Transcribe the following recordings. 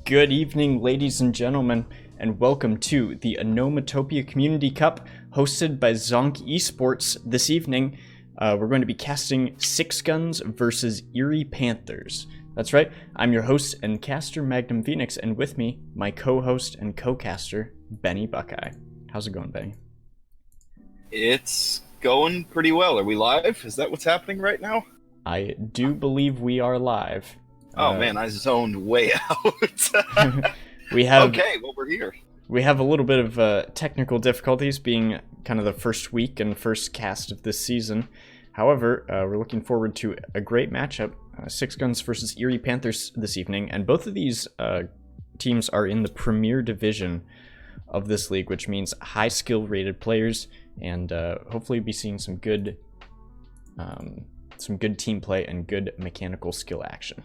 Good evening, ladies and gentlemen, and welcome to the Onomatopia Community Cup, hosted by Zonk Esports. This evening, we're going to be casting Six Guns versus Erie Panthers. That's right, I'm your host and caster, Magnum Phoenix, and with me, my co-host and co-caster, Benny Buckeye. How's it going, Benny? It's going pretty well. Are we live? Is that what's happening right now? I do believe we are live. Oh man, I zoned way out. we have Okay, well we're here. We have a little bit of technical difficulties being kind of the first week and first cast of this season. However, we're looking forward to a great matchup, Six Guns versus Erie Panthers this evening, and both of these teams are in the premier division of this league, which means high skill rated players, and hopefully be seeing some good team play and good mechanical skill action.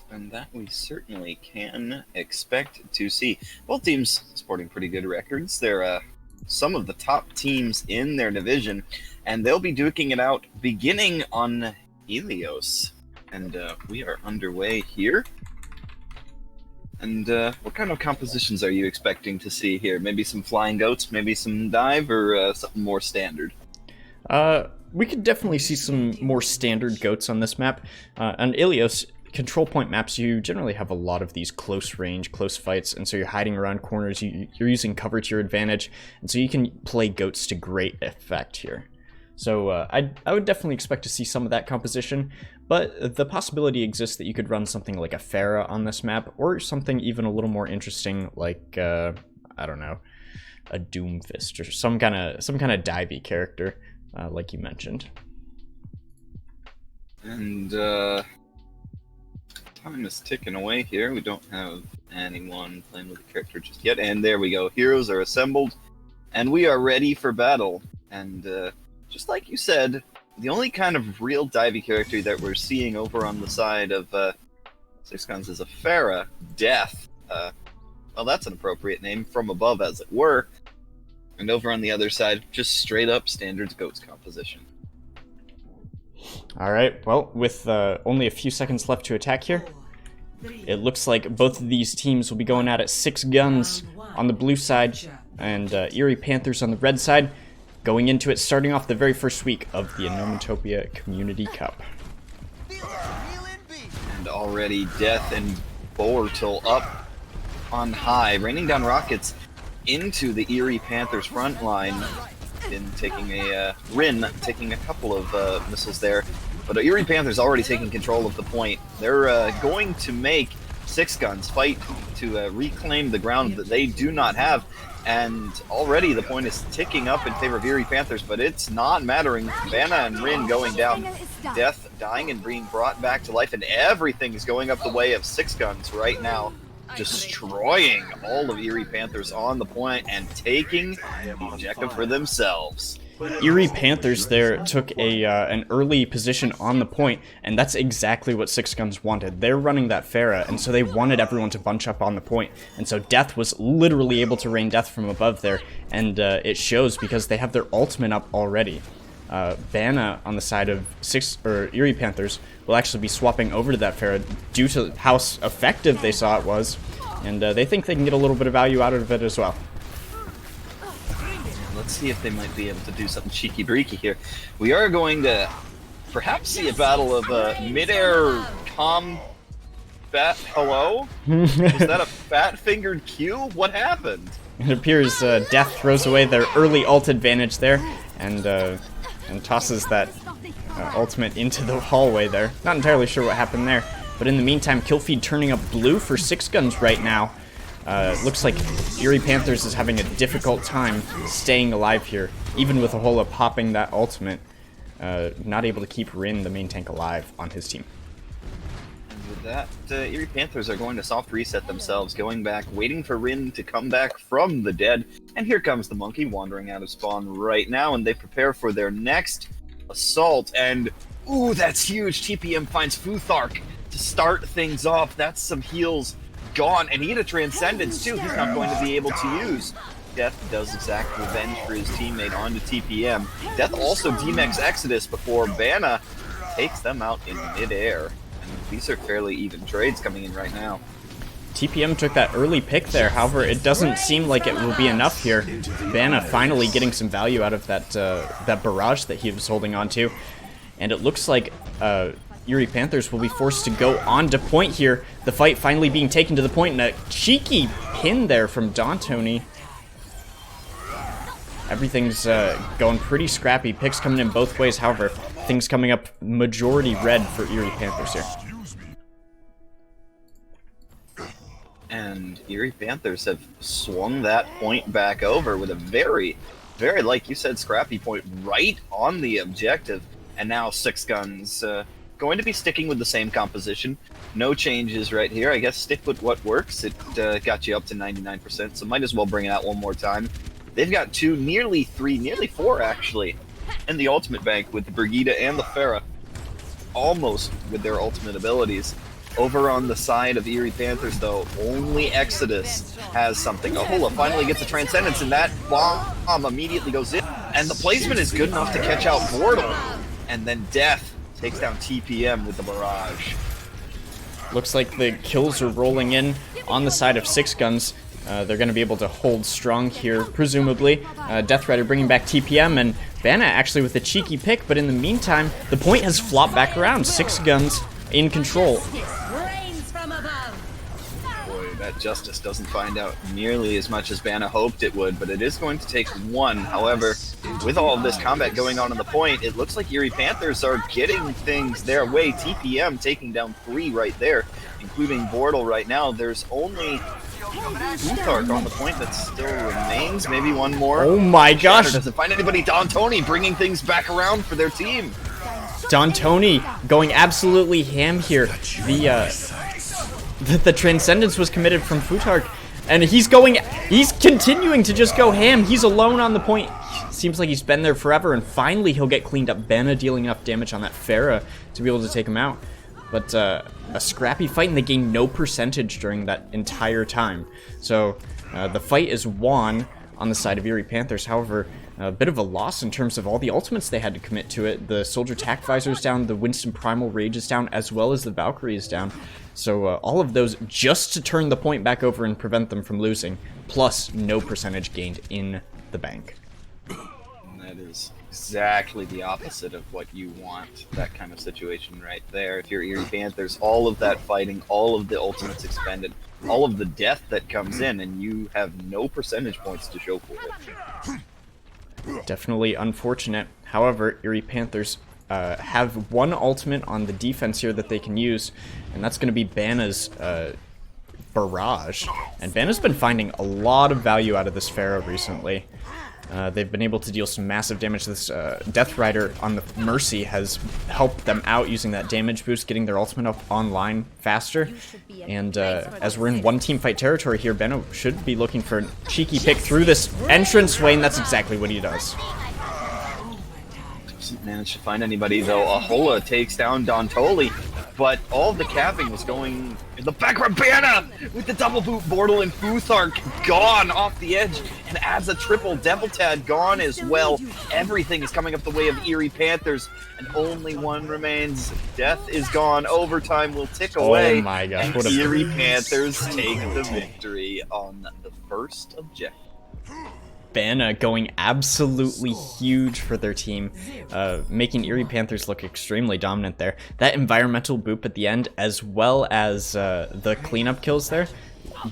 And that we certainly can expect to see. Both teams sporting pretty good records. They're some of the top teams in their division, and they'll be duking it out beginning on Helios. And we are underway here. And what kind of compositions are you expecting to see here? Maybe some flying goats, maybe some dive, or something more standard? We could definitely see some more standard goats on this map. On Ilios, control point maps, you generally have a lot of these close range, close fights, and so you're hiding around corners, you're using cover to your advantage, and so you can play goats to great effect here. So I would definitely expect to see some of that composition, but the possibility exists that you could run something like a Pharah on this map, or something even a little more interesting like, I don't know, a Doomfist, or some kind of divey character, like you mentioned. And time is ticking away here. We don't have anyone playing with the character just yet. And there we go. Heroes are assembled, and we are ready for battle. And just like you said, the only kind of real divey character that we're seeing over on the side of Six Guns is a Pharah, Death. Well, that's an appropriate name, from above as it were. And over on the other side, just straight up standards goats composition. Alright, well, with only a few seconds left to attack here, it looks like both of these teams will be going at it. Six Guns on the blue side, and Erie Panthers on the red side, going into it, starting off the very first week of the Onomatopia Community Cup. And already Death and Bortle up on high, raining down rockets into the Erie Panthers front line. In taking a Rin taking a couple of missiles there, but Erie Panthers already taking control of the point. They're going to make Six Guns fight to reclaim the ground that they do not have, and already the point is ticking up in favor of Erie Panthers, but it's not mattering. Vanna and Rin going down, Death dying and being brought back to life, and everything is going up the way of Six Guns right now, destroying all of Erie Panthers on the point and taking the objective for themselves. Erie Panthers there took an early position on the point, and that's exactly what Six Guns wanted. They're running that Pharah, and so they wanted everyone to bunch up on the point, and so Death was literally able to rain death from above there, and it shows because they have their ultimate up already. Vanna on the side of Erie Panthers will actually be swapping over to that Pharah due to how effective they saw it was, and they think they can get a little bit of value out of it as well. Let's see if they might be able to do something cheeky-breaky here. We are going to perhaps see a battle of mid-air combat. Hello? Was that a fat-fingered Q? What happened? It appears Death throws away their early ult advantage there, and tosses that ultimate into the hallway there. Not entirely sure what happened there, but in the meantime, kill feed turning up blue for Six Guns right now. Looks like Erie Panthers is having a difficult time staying alive here, even with Ahola popping that ultimate. Not able to keep Rin, the main tank, alive on his team. And with that, Erie Panthers are going to soft reset themselves, going back, waiting for Rin to come back from the dead. And here comes the monkey wandering out of spawn right now, and they prepare for their next assault. And, ooh, that's huge! TPM finds Futhark to start things off. That's some heals gone, and he had a Transcendence too. He's not going to be able to use. Death does exact revenge for his teammate onto TPM. Death also DMX Exodus before Vanna takes them out in midair. These are fairly even trades coming in right now. TPM took that early pick there, however, it doesn't seem like it will be enough here. Bana finally getting some value out of that barrage that he was holding on to. And it looks like Erie Panthers will be forced to go on to point here. The fight finally being taken to the point, and a cheeky pin there from D'Antoni. Everything's going pretty scrappy. Picks coming in both ways, however, things coming up majority red for Erie Panthers here. And Erie Panthers have swung that point back over with a very, very, like you said, scrappy point right on the objective. And now Six Guns going to be sticking with the same composition. No changes right here. I guess stick with what works. It got you up to 99%, so might as well bring it out one more time. They've got two, nearly three, nearly four actually, in the ultimate bank with the Brigida and the Pharah, almost with their ultimate abilities. Over on the side of Erie Panthers, though, only Exodus has something. Ahola finally gets a Transcendence, and that bomb immediately goes in. And the placement is good enough to catch out Bortle. And then Death takes down TPM with the barrage. Looks like the kills are rolling in on the side of Six Guns. They're going to be able to hold strong here, presumably. Death Rider bringing back TPM, and Bana actually with a cheeky pick, but in the meantime, the point has flopped back around. Six Guns in control. Boy, that Justice doesn't find out nearly as much as Bana hoped it would, but it is going to take one. However, with all of this combat going on the point, it looks like Erie Panthers are getting things their way. TPM taking down 3 right there, including Bortle right now. There's only Futhark on the point that still remains. Maybe one more. Oh my gosh! Shatter doesn't find anybody. D'Antoni bringing things back around for their team. D'Antoni going absolutely ham here. The Transcendence was committed from Futhark, and he's continuing to just go ham. He's alone on the point. Seems like he's been there forever, and finally he'll get cleaned up. Bana dealing enough damage on that Pharah to be able to take him out. But a scrappy fight, and they gain no percentage during that entire time. So the fight is won on the side of Erie Panthers. However, a bit of a loss in terms of all the ultimates they had to commit to it. The Soldier Tac Visor is down, the Winston Primal Rage is down, as well as the Valkyrie is down. So all of those just to turn the point back over and prevent them from losing, plus no percentage gained in the bank. And that is exactly the opposite of what you want, that kind of situation right there. If you're Erie Panthers, all of that fighting, all of the ultimates expended, all of the death that comes in, and you have no percentage points to show for it. Definitely unfortunate. However, Erie Panthers have one ultimate on the defense here that they can use, and that's going to be Bana's Barrage. And Bana's been finding a lot of value out of this Pharah recently. They've been able to deal some massive damage. This Death Rider on the Mercy has helped them out using that damage boost, getting their ultimate up online faster. And as we're in one team fight territory here, Bana should be looking for a cheeky pick through this entranceway, and that's exactly what he does. Doesn't manage to find anybody, though. Ahola takes down D'Antoni, but all of the capping was going in the background. Bana with the double boot. Bortle and Futhark gone off the edge, and adds a triple. Devil Tad gone as well. Everything is coming up the way of Erie Panthers, and only one remains. Death is gone. Overtime will tick away. Oh my gosh, and what a... Erie Panthers take the victory on the first objective. Bana going absolutely huge for their team, making Erie Panthers look extremely dominant there. That environmental boop at the end, as well as the cleanup kills there,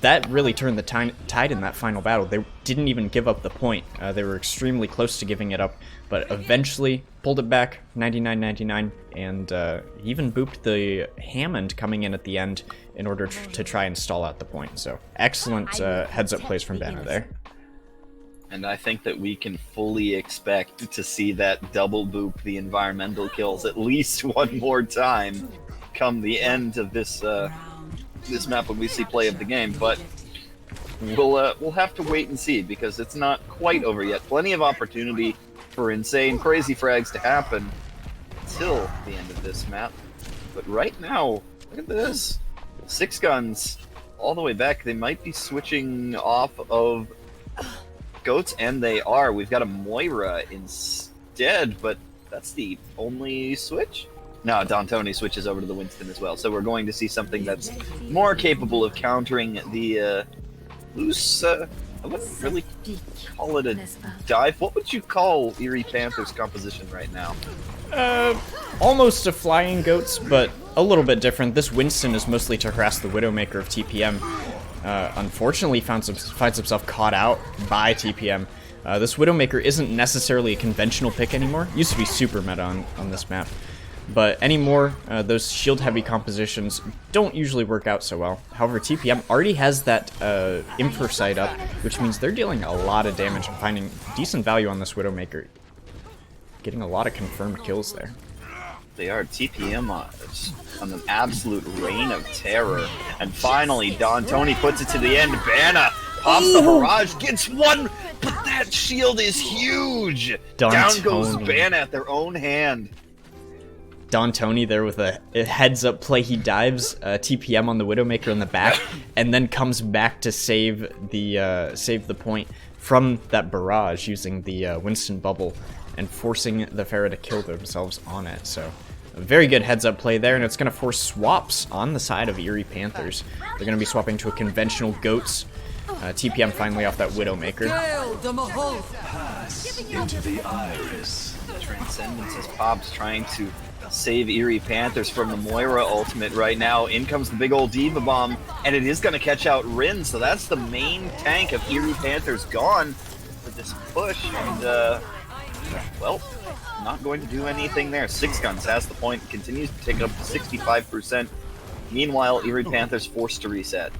that really turned the tide in that final battle. They didn't even give up the point. They were extremely close to giving it up, but eventually pulled it back 99-99, and even booped the Hammond coming in at the end in order to try and stall out the point. So excellent heads-up plays from Bana there. And I think that we can fully expect to see that double boop the environmental kills at least one more time come the end of this this map when we see play of the game. But we'll have to wait and see, because it's not quite over yet. Plenty of opportunity for insane, crazy frags to happen until the end of this map. But right now, look at this. Six Guns all the way back. They might be switching off of Goats, and they are. We've got a Moira instead, but that's the only switch. No, D'Antoni switches over to the Winston as well. So we're going to see something that's more capable of countering the loose. I wouldn't really call it a dive. What would you call Erie Panthers' composition right now? Almost a flying goats, but a little bit different. This Winston is mostly to harass the Widowmaker of TPM. Unfortunately, finds himself caught out by TPM. This Widowmaker isn't necessarily a conventional pick anymore. Used to be super meta on this map. But anymore, those shield-heavy compositions don't usually work out so well. However, TPM already has that Infer sight up, which means they're dealing a lot of damage and finding decent value on this Widowmaker. Getting a lot of confirmed kills there. They are. TPM on an absolute reign of terror. And finally, D'Antoni puts it to the end. Banna pops the barrage, gets one, but that shield is huge! Down goes Banna at their own hand. D'Antoni there with a heads-up play. He dives TPM on the Widowmaker in the back, and then comes back to save the point from that barrage using the Winston bubble and forcing the Pharah to kill themselves on it. So a very good heads-up play there, and it's going to force swaps on the side of Erie Panthers. They're going to be swapping to a conventional Goats. TPM finally off that Widowmaker. Pass into the iris. Transcendence as Pop's trying to save Erie Panthers from the Moira ultimate right now. In comes the big old Diva Bomb, and it is going to catch out Rin, so that's the main tank of Erie Panthers gone for this push, and, well, not going to do anything there. Six Guns has the point, continues to take up to 65%. Meanwhile, Erie Panthers forced to reset.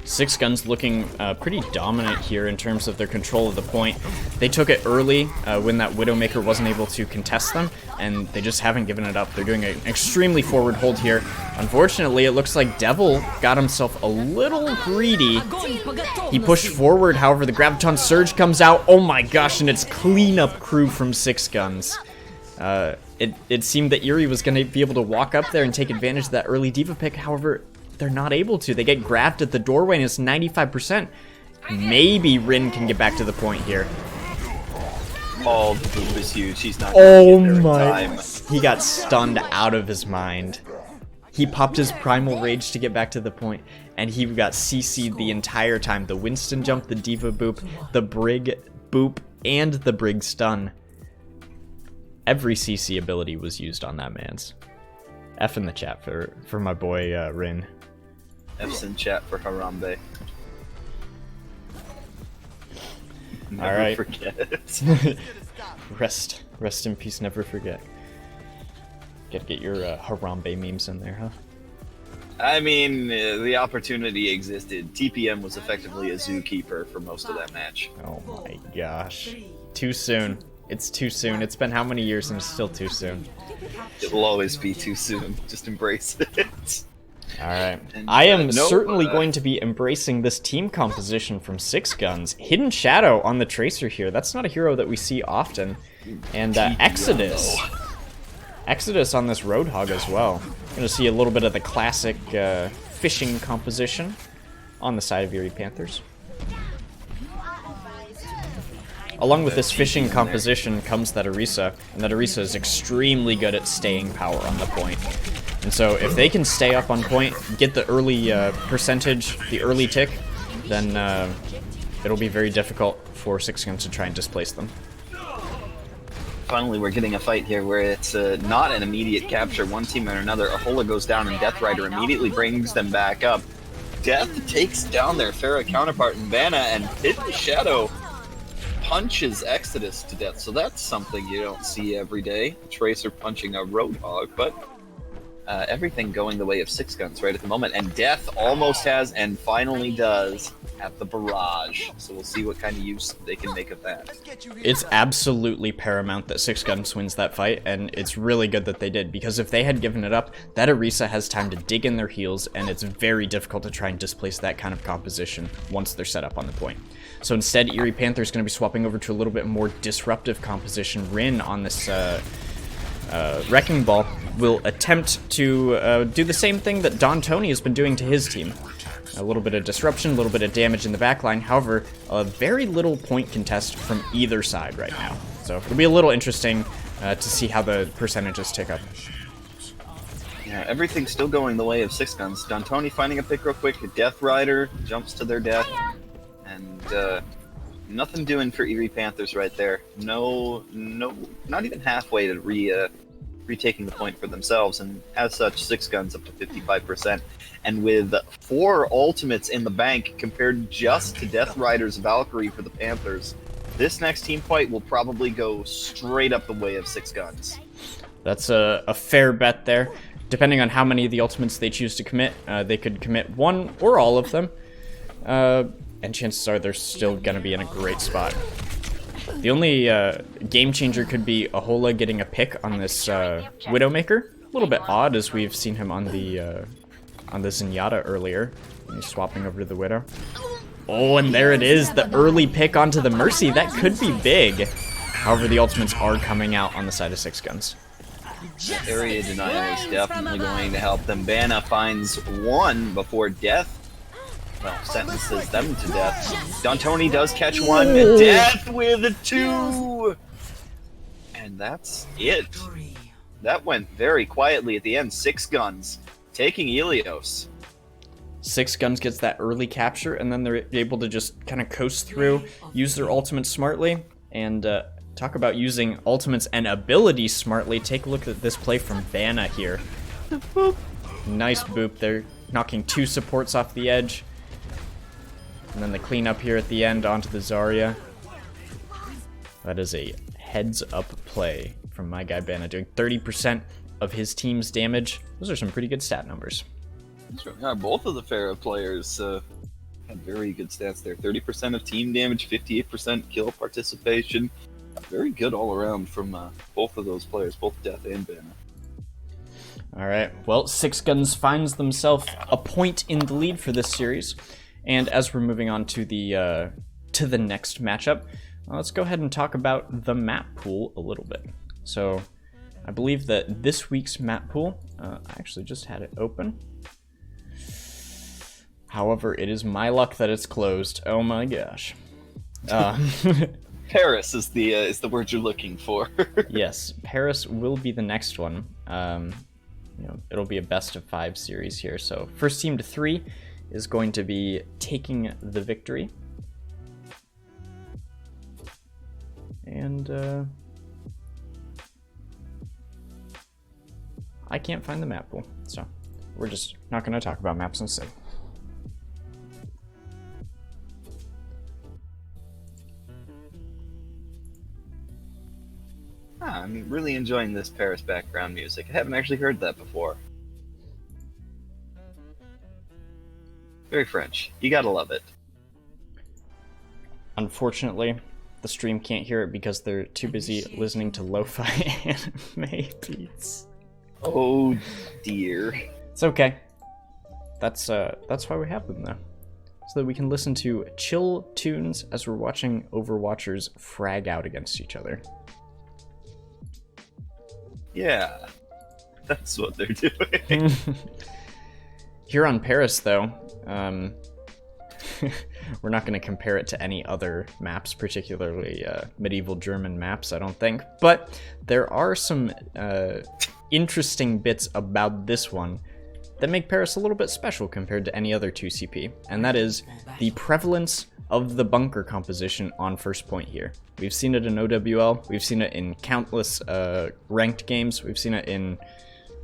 Six Guns looking pretty dominant here in terms of their control of the point. They took it early when that Widowmaker wasn't able to contest them, and they just haven't given it up. They're doing an extremely forward hold here. Unfortunately, it looks like Devil got himself a little greedy. He pushed forward, however, the Graviton Surge comes out. Oh my gosh, and it's cleanup crew from Six Guns. It seemed that Erie was going to be able to walk up there and take advantage of that early Diva pick, however, they're not able to. They get grabbed at the doorway, and it's 95%. Maybe Rin can get back to the point here. Oh, the boop is huge. He's not going to get there in time. He got stunned out of his mind. He popped his Primal Rage to get back to the point, and he got CC'd the entire time. The Winston jump, the Diva boop, the Brig boop, and the Brig stun. Every CC ability was used on that man's. F in the chat for my boy Rin. F's in chat for Harambe. Never Alright. forget. Rest in peace, never forget. Gotta get your Harambe memes in there, huh? I mean, the opportunity existed. TPM was effectively a zookeeper for most of that match. Oh my gosh. Too soon. It's too soon. It's been how many years and it's still too soon. It will always be too soon. Just embrace it. Alright. And, I am no, certainly going to be embracing this team composition from Six Guns. Hidden Shadow on the Tracer here. That's not a hero that we see often. And Exodus. Exodus on this Roadhog as well. Gonna see a little bit of the classic fishing composition on the side of Erie Panthers. Along with this fishing composition comes that Orisa, and that Orisa is extremely good at staying power on the point. And so if they can stay up on point, get the early percentage, the early tick, then it'll be very difficult for Six Guns to try and displace them. Finally, we're getting a fight here where it's not an immediate capture. One team or another, Ahola goes down and Death Rider immediately brings them back up. Death takes down their Pharah counterpart in Banna, and Hidden Shadow punches Exodus to death. So that's something you don't see every day. Tracer punching a Roadhog, but everything going the way of Six Guns right at the moment. And Death almost has, and finally does, at the barrage. So we'll see what kind of use they can make of that. It's absolutely paramount that Six Guns wins that fight, and it's really good that they did, because if they had given it up, that Orisa has time to dig in their heels, and it's very difficult to try and displace that kind of composition once they're set up on the point. So instead, Erie Panthers going to be swapping over to a little bit more disruptive composition. Rin on this Wrecking Ball will attempt to do the same thing that D'Antoni has been doing to his team. A little bit of disruption, a little bit of damage in the backline. However, a very little point contest from either side right now. So it'll be a little interesting to see how the percentages tick up. Yeah, everything's still going the way of Six Guns. Dontoni finding a pick real quick. Death Rider jumps to their death. And nothing doing for Erie Panthers right there. No, not even halfway to retaking the point for themselves. And as such, Six Guns up to 55%. And with 4 ultimates in the bank compared just to Death Rider's Valkyrie for the Panthers, this next team fight will probably go straight up the way of Six Guns. That's a fair bet there. Depending on how many of the ultimates they choose to commit, they could commit one or all of them. And chances are they're still going to be in a great spot. The only game changer could be Ahola getting a pick on this Widowmaker. A little bit odd, as we've seen him on the Zenyatta earlier. He's swapping over to the Widow. Oh, and there it is, the early pick onto the Mercy. That could be big. However, the ultimates are coming out on the side of Six Guns. Area denial is definitely going to help them. Vanna finds 1 before death. Well, sentences them to death. Dontoni does catch 1. Death with 2! And that's it. That went very quietly at the end. Six Guns taking Ilios. Six Guns gets that early capture, and then they're able to just kind of coast through, use their ultimates smartly, and talk about using ultimates and abilities smartly. Take a look at this play from Vanna here. Nice boop there, knocking 2 supports off the edge. And then the cleanup here at the end onto the Zarya. That is a heads-up play from my guy Vanna, doing 30% of his team's damage. Those are some pretty good stat numbers. Yeah, both of the Pharah players had very good stats there. 30% of team damage, 58% kill participation. Very good all around from both of those players, both Death and Vanna. Alright, well, Six Guns finds themselves a point in the lead for this series. And as we're moving on to the next matchup, let's go ahead and talk about the map pool a little bit. So, I believe that this week's map pool, I actually just had it open. However, it is my luck that it's closed. Oh my gosh. Paris is the word you're looking for. Yes, Paris will be the next one. It'll be a best of 5 series here. So first team to 3 is going to be taking the victory. And I can't find the map pool, so we're just not going to talk about maps instead. I'm really enjoying this Paris background music. I haven't actually heard that before. Very French. You gotta love it. Unfortunately, the stream can't hear it because they're too busy listening to lo-fi anime beats. Oh dear. It's okay. That's why we have them though. So that we can listen to chill tunes as we're watching Overwatchers frag out against each other. Yeah. That's what they're doing. Here on Paris though, we're not going to compare it to any other maps, particularly medieval German maps, I don't think. But there are some interesting bits about this one that make Paris a little bit special compared to any other 2CP, and that is the prevalence of the bunker composition on first point here. We've seen it in OWL, we've seen it in countless ranked games, we've seen it in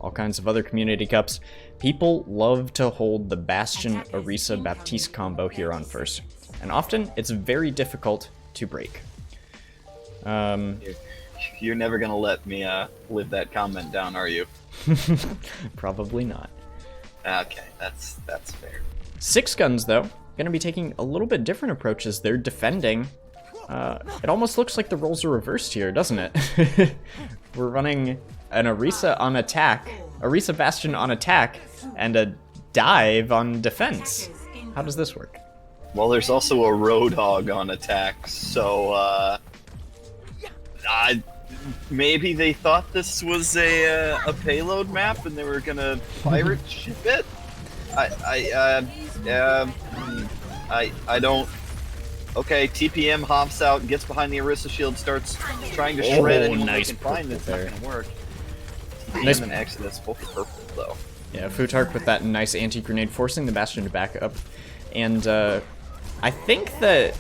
all kinds of other community cups. People love to hold the Bastion Orisa Baptiste combo here on first, and often it's very difficult to break. You're never gonna let me live that comment down, are you? Probably not. Okay, that's fair. Six Guns, though, going to be taking a little bit different approaches. They're defending. It almost looks like the roles are reversed here, doesn't it? We're running an Orisa on attack, Orisa Bastion on attack, and a dive on defense. How does this work? Well, there's also a Roadhog on attack, so maybe they thought this was a payload map and they were gonna pirate ship it. I don't. Okay, TPM hops out, gets behind the Orisa shield, starts trying to shred anyone they can find. That's not gonna work. Nice. And Exodus, both are purple, though. Yeah, Futark with that nice anti-grenade, forcing the Bastion to back up. And I think that...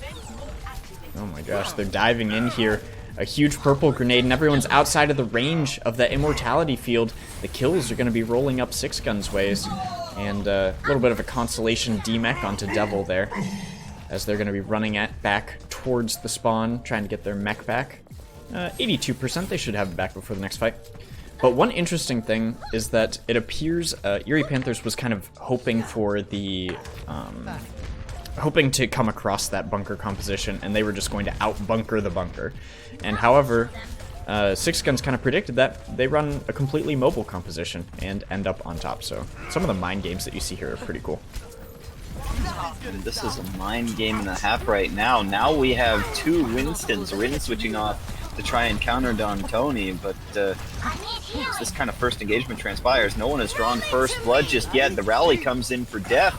Oh my gosh, they're diving in here. A huge purple grenade, and everyone's outside of the range of that immortality field. The kills are going to be rolling up Six Guns ways. And a little bit of a consolation D-mech onto Devil there, as they're going to be running back towards the spawn, trying to get their mech back. 82%, they should have it back before the next fight. But one interesting thing is that it appears Erie Panthers was kind of hoping for the... hoping to come across that bunker composition, and they were just going to out-bunker the bunker. And however, Six Guns kind of predicted that they run a completely mobile composition and end up on top. So some of the mind games that you see here are pretty cool. And this is a mind game and a half right now. Now we have two Winstons. Rin switching off to try and counter Don Tony, but as this kind of first engagement transpires, no one has drawn first blood just yet. The rally comes in for Death,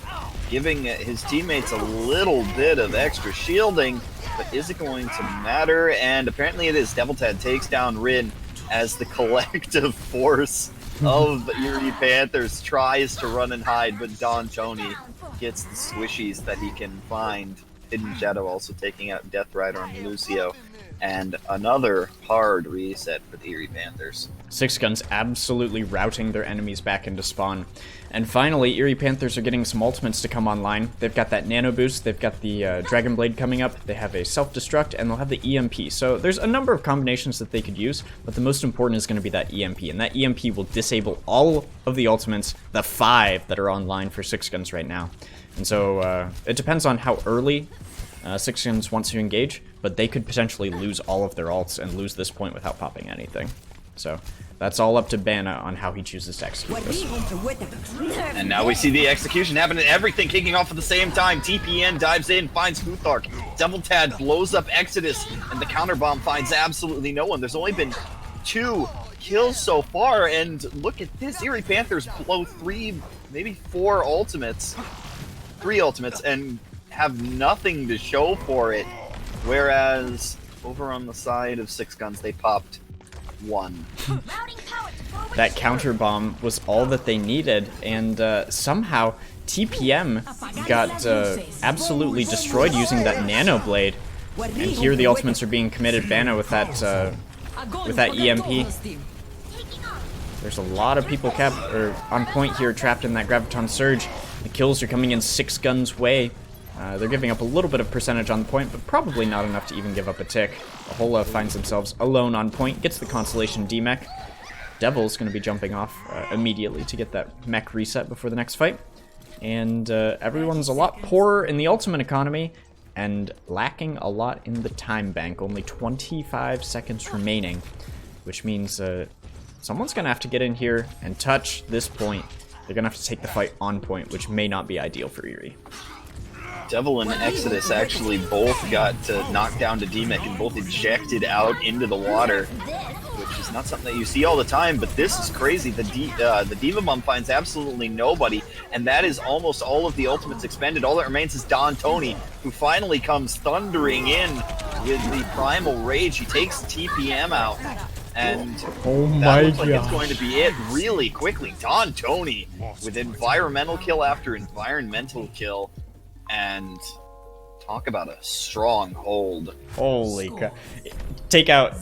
giving his teammates a little bit of extra shielding, but is it going to matter? And apparently it is. Deviltad takes down Rin as the collective force of the Erie Panthers tries to run and hide, but Don Tony gets the swishies that he can find. Hidden Shadow also taking out Death Rider on Lucio. And another hard reset for the Erie Panthers. Six Guns absolutely routing their enemies back into spawn. And finally, Erie Panthers are getting some ultimates to come online. They've got that Nano Boost, they've got the Dragon Blade coming up, they have a Self-Destruct, and they'll have the EMP. So there's a number of combinations that they could use, but the most important is going to be that EMP. And that EMP will disable all of the ultimates, the 5 that are online for Six Guns right now. And so it depends on how early Six Guns wants to engage, but they could potentially lose all of their ults and lose this point without popping anything. So that's all up to Bana on how he chooses to execute this. And now we see the execution happening, everything kicking off at the same time. TPN dives in, finds Futhark. Deviltad blows up Exodus, and the counter bomb finds absolutely no one. There's only been 2 kills so far, and look at this. Erie Panthers blow 3, maybe 4 ultimates. 3 ultimates, and have nothing to show for it. Whereas over on the side of Six Guns, they popped 1. That counter bomb was all that they needed, and somehow TPM got absolutely destroyed using that Nano Blade. And here the ultimates are being committed. Bana with that EMP. There's a lot of people on point here, trapped in that Graviton Surge. The kills are coming in Six Guns' way. They're giving up a little bit of percentage on the point, but probably not enough to even give up a tick. Ahola finds themselves alone on point, gets the Constellation D-Mech. Devil's going to be jumping off immediately to get that mech reset before the next fight. And everyone's a lot poorer in the ultimate economy and lacking a lot in the time bank. Only 25 seconds remaining, which means someone's going to have to get in here and touch this point. They're going to have to take the fight on point, which may not be ideal for Erie. Devil and Exodus actually both got knocked down to D-Mech and both ejected out into the water, which is not something that you see all the time, but this is crazy. The Diva Bomb finds absolutely nobody, and that is almost all of the ultimates expended. All that remains is Don Tony, who finally comes thundering in with the Primal Rage. He takes TPM out, and that looks like it's going to be it really quickly. Don Tony with environmental kill after environmental kill. And talk about a strong hold. Holy crap. Check out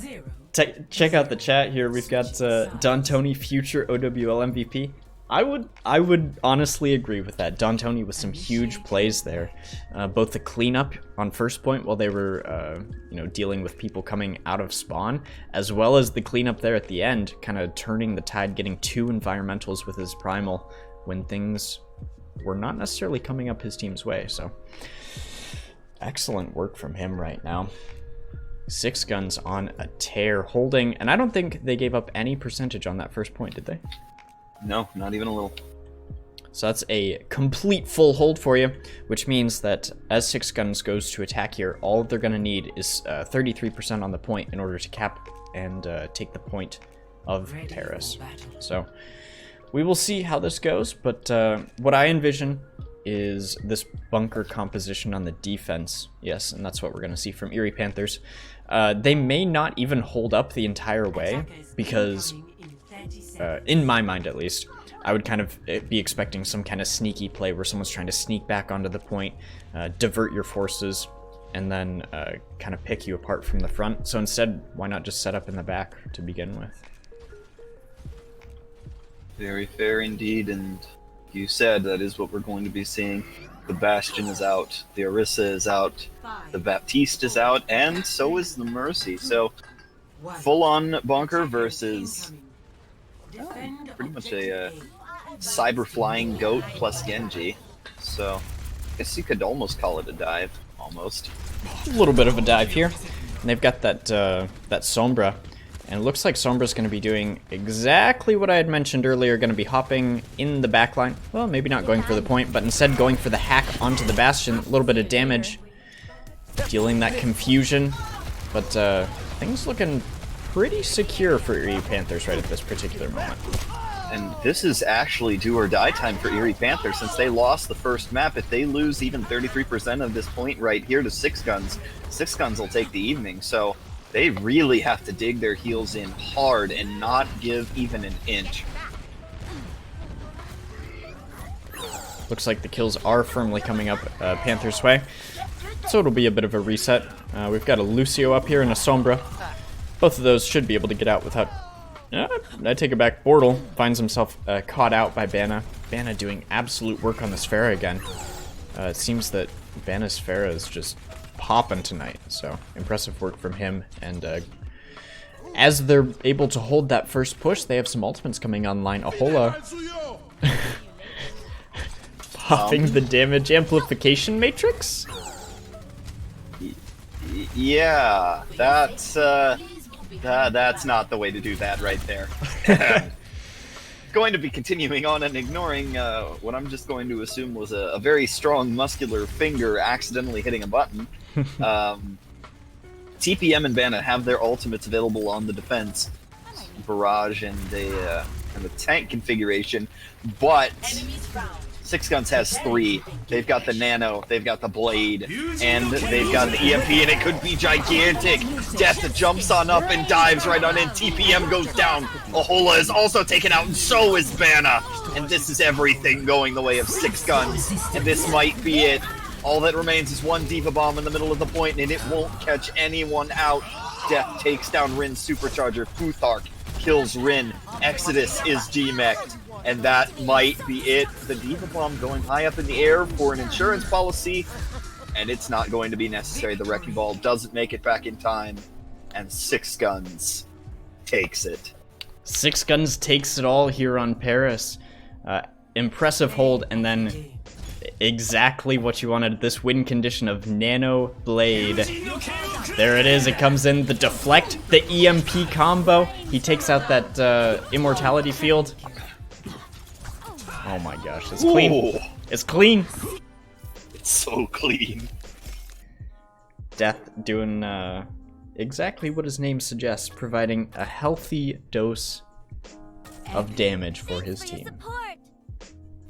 the chat here. We've got Don Tony, future OWL MVP. I would honestly agree with that. Don Tony with some huge plays there. Both the cleanup on first point while they were dealing with people coming out of spawn, as well as the cleanup there at the end, kind of turning the tide, getting 2 environmentals with his primal when things were not necessarily coming up his team's way. So excellent work from him right now. Six Guns on a tear, holding, and I don't think they gave up any percentage on that first point, did they? No, not even a little. So that's a complete full hold for you, which means that as Six Guns goes to attack here, all they're going to need is 33% on the point in order to cap and take the point of Paris. So we will see how this goes, but what I envision is this bunker composition on the defense. Yes, and that's what we're going to see from Erie Panthers. They may not even hold up the entire way, because in my mind at least, I would kind of be expecting some kind of sneaky play where someone's trying to sneak back onto the point, divert your forces, and then kind of pick you apart from the front. So instead, why not just set up in the back to begin with? Very fair indeed, and you said that is what we're going to be seeing. The Bastion is out, the Orisa is out, the Baptiste is out, and so is the Mercy. So, full-on Bunker versus pretty much a cyber-flying goat plus Genji. So, I guess you could almost call it a dive, almost. A little bit of a dive here. And they've got that Sombra. And it looks like Sombra's going to be doing exactly what I had mentioned earlier, going to be hopping in the backline. Well, maybe not going for the point, but instead going for the hack onto the Bastion. A little bit of damage, dealing that confusion. But things looking pretty secure for Erie Panthers right at this particular moment. And this is actually do or die time for Erie Panthers since they lost the first map. If they lose even 33% of this point right here to Six Guns, Six Guns will take the evening. So they really have to dig their heels in hard and not give even an inch. Looks like the kills are firmly coming up Panthers' way. So it'll be a bit of a reset. We've got a Lucio up here and a Sombra. Both of those should be able to get out without... I take it back. Bortle finds himself caught out by Bana. Bana doing absolute work on the Sphera again. It seems that Bana's Sphera is just popping tonight, so impressive work from him. And as they're able to hold that first push, they have some ultimates coming online. Ahola popping the damage amplification matrix. Yeah, that's not the way to do that right there. Going to be continuing on and ignoring what I'm just going to assume was a very strong muscular finger accidentally hitting a button. TPM and Bana have their ultimates available on the defense, barrage and the tank configuration, but Six Guns has 3. They've got the Nano, they've got the Blade, and they've got the EMP, and it could be gigantic. Death jumps on up and dives right on in. TPM goes down. Ahola is also taken out, and so is Bana. And this is everything going the way of Six Guns. And this might be it. All that remains is one Diva Bomb in the middle of the point, and it won't catch anyone out. Death takes down Rin's Supercharger. Futhark kills Rin. Exodus is G-mech'd. And that might be it. The Diva Bomb going high up in the air for an insurance policy, and it's not going to be necessary. The Wrecking Ball doesn't make it back in time, and Six Guns takes it. Six Guns takes it all here on Paris. Impressive hold, and then exactly what you wanted, this win condition of Nano Blade. There it is, it comes in, the deflect, the EMP combo. He takes out that immortality field. Oh my gosh, it's clean. Ooh. It's clean. It's so clean. Death doing exactly what his name suggests, providing a healthy dose of damage for his team. I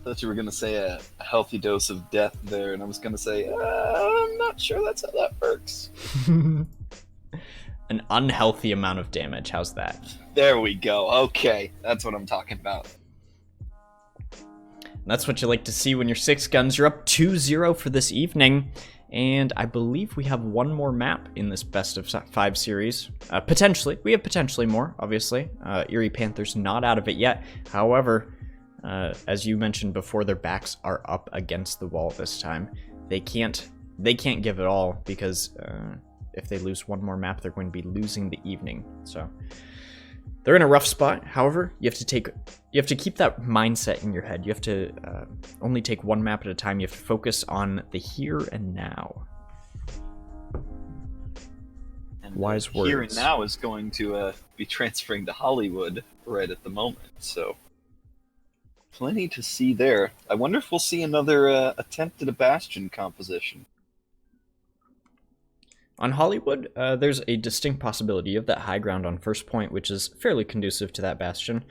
thought you were going to say a healthy dose of death there, and I was going to say, I'm not sure that's how that works. An unhealthy amount of damage, how's that? There we go, okay, that's what I'm talking about. That's what you like to see when you're Six Guns. You're up 2-0 for this evening, and I believe we have one more map in this best of 5 series. Potentially. We have potentially more, obviously. Erie Panthers not out of it yet. However, as you mentioned before, their backs are up against the wall this time. They can't give it all, because if they lose one more map, they're going to be losing the evening. So they're in a rough spot. However, you have to keep that mindset in your head. You have to only take one map at a time. You have to focus on the here and now. And wise words. Here and now is going to be transferring to Hollywood right at the moment, so plenty to see there. I wonder if we'll see another attempt at a Bastion composition. On Hollywood, there's a distinct possibility of that high ground on first point, which is fairly conducive to that Bastion.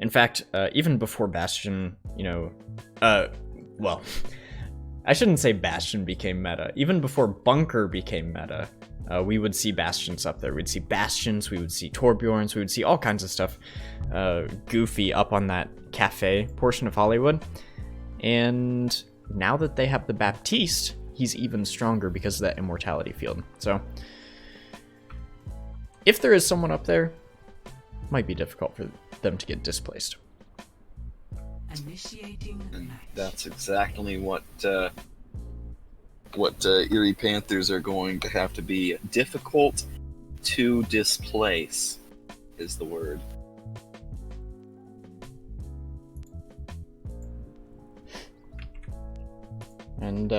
In fact, even before Bastion, well, I shouldn't say Bastion became meta. Even before Bunker became meta, we would see Bastions up there. We'd see Bastions, we would see Torbjorns, we would see all kinds of stuff goofy up on that cafe portion of Hollywood. And now that they have the Baptiste, he's even stronger because of that immortality field. So, if there is someone up there, it might be difficult for them to get displaced. And that's exactly what Erie Panthers are going to have to be. Difficult to displace is the word. And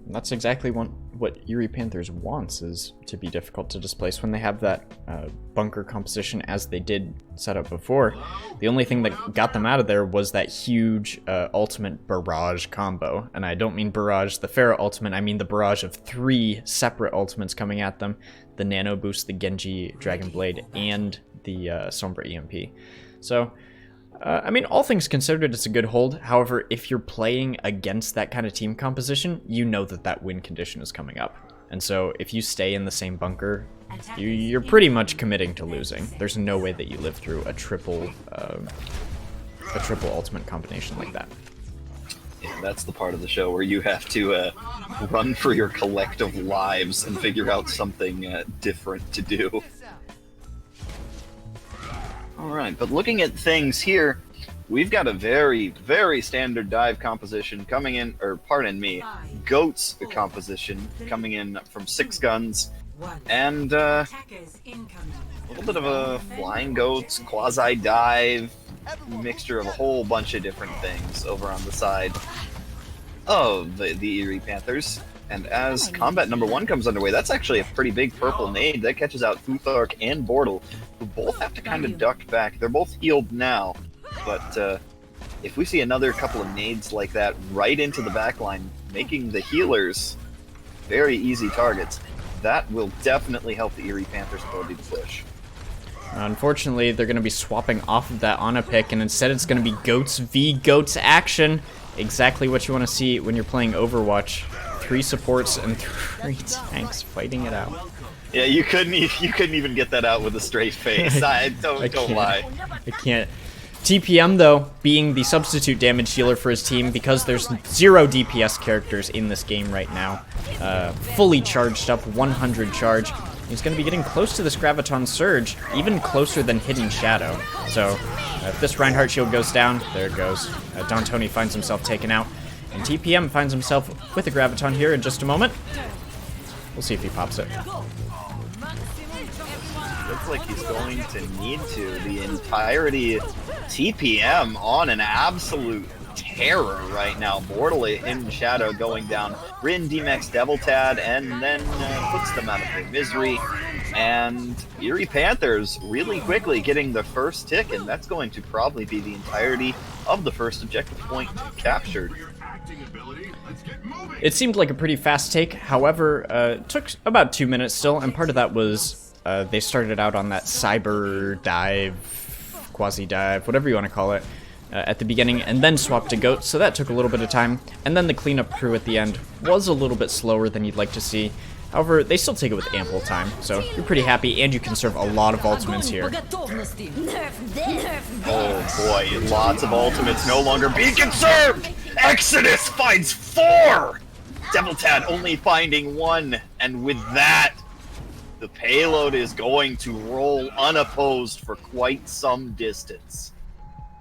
that's exactly what Erie Panthers wants, is to be difficult to displace when they have that bunker composition as they did set up before. The only thing that got them out of there was that huge ultimate barrage combo. And I don't mean barrage the Pharah ultimate, I mean the barrage of 3 separate ultimates coming at them. The Nano Boost, the Genji Dragon Blade, and the Sombra EMP. So, I mean, all things considered, it's a good hold. However, if you're playing against that kind of team composition, you know that that win condition is coming up. And so if you stay in the same bunker, you're pretty much committing to losing. There's no way that you live through a triple ultimate combination like that. Yeah, that's the part of the show where you have to run for your collective lives and figure out something different to do. Alright, but looking at things here, we've got a very, very standard dive composition coming in, or pardon me, goats composition coming in from 6 guns, and a little bit of a flying goats, quasi-dive, mixture of a whole bunch of different things over on the side of the Erie Panthers. And as combat number 1 comes underway, that's actually a pretty big purple nade that catches out Futhark and Bortle, who both have to kind of duck back. They're both healed now, but if we see another couple of nades like that right into the backline, making the healers very easy targets, that will definitely help the Erie Panthers' ability to push. Unfortunately, they're going to be swapping off of that Ana pick, and instead it's going to be Goats v Goats action. Exactly what you want to see when you're playing Overwatch. 3 supports and 3 tanks fighting it out. Yeah, you couldn't even get that out with a straight face. Don't lie. I can't. TPM, though, being the substitute damage dealer for his team, because there's 0 DPS characters in this game right now. Fully charged up, 100 charge. He's going to be getting close to this Graviton Surge, even closer than Hidden Shadow. So, if this Reinhardt shield goes down, there it goes. D'Antoni finds himself taken out. And TPM finds himself with a Graviton here in just a moment. We'll see if he pops it. Looks like he's going to need to. The entirety TPM on an absolute terror right now. Bortle in shadow going down. Rin, D-Max, Devil Tad, and then puts them out of their misery. And Erie Panthers really quickly getting the first tick, and that's going to probably be the entirety of the first objective point captured. It seemed like a pretty fast take, however, it took about 2 minutes still, and part of that was they started out on that cyber dive, quasi-dive, whatever you want to call it, at the beginning, and then swapped to Goat, so that took a little bit of time, and then the cleanup crew at the end was a little bit slower than you'd like to see. However, they still take it with ample time, so you're pretty happy, and you conserve a lot of ultimates here. Oh boy, lots of ultimates no longer being conserved! Exodus finds 4! Devil Tad only finding 1, and with that, the payload is going to roll unopposed for quite some distance.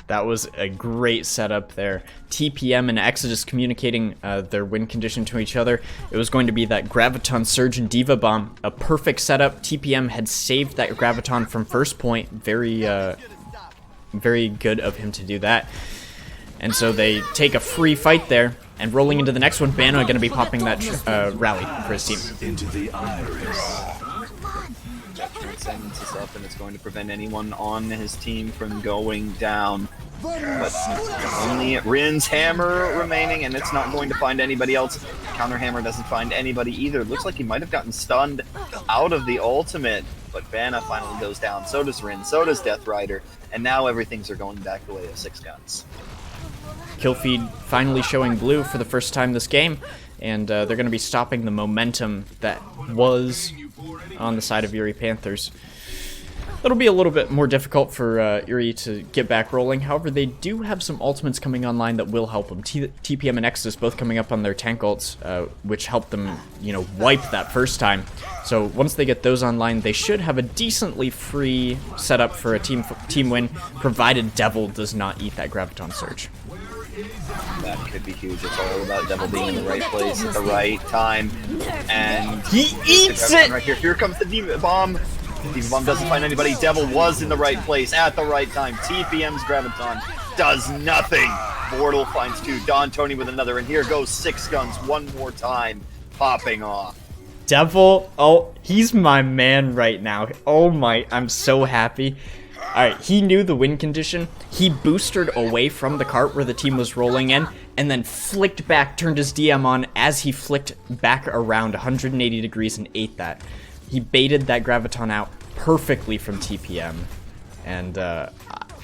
That was a great setup there. TPM and Exodus communicating their win condition to each other. It was going to be that Graviton Surge and Diva Bomb. A perfect setup. TPM had saved that Graviton from first point. Very good of him to do that. And so they take a free fight there. And rolling into the next one, Bano going to be popping that rally for his team. Into the iris. That transcendence is up, and it's going to prevent anyone on his team from going down. But only Rin's hammer remaining, and it's not going to find anybody else. Counter hammer doesn't find anybody either. Looks like he might have gotten stunned out of the ultimate, but Vanna finally goes down. So does Rin, so does Death Rider, and now everything's going back the way of 6 guns. Kill feed finally showing blue for the first time this game, and they're going to be stopping the momentum that was on the side of Erie Panthers. It'll be a little bit more difficult for Erie to get back rolling. However, they do have some ultimates coming online that will help them. TPM and Exodus both coming up on their tank ults, which helped them, you know, wipe that first time. So once they get those online, they should have a decently free setup for a team win, provided Devil does not eat that Graviton Surge. That could be huge. It's all about Devil being in the right place at the right time. And he eats it! Right here. Here comes the Diva Bomb. Diva Bomb doesn't find anybody. Devil was in the right place at the right time. TPM's Graviton does nothing. Bortle finds 2. Don Tony with another. And here goes Six Guns one more time, popping off. Devil, oh, he's my man right now. Oh my, I'm so happy. Alright, he knew the win condition. He boosted away from the cart where the team was rolling in, and then flicked back, turned his DM on as he flicked back around 180 degrees and ate that. He baited that Graviton out perfectly from TPM, and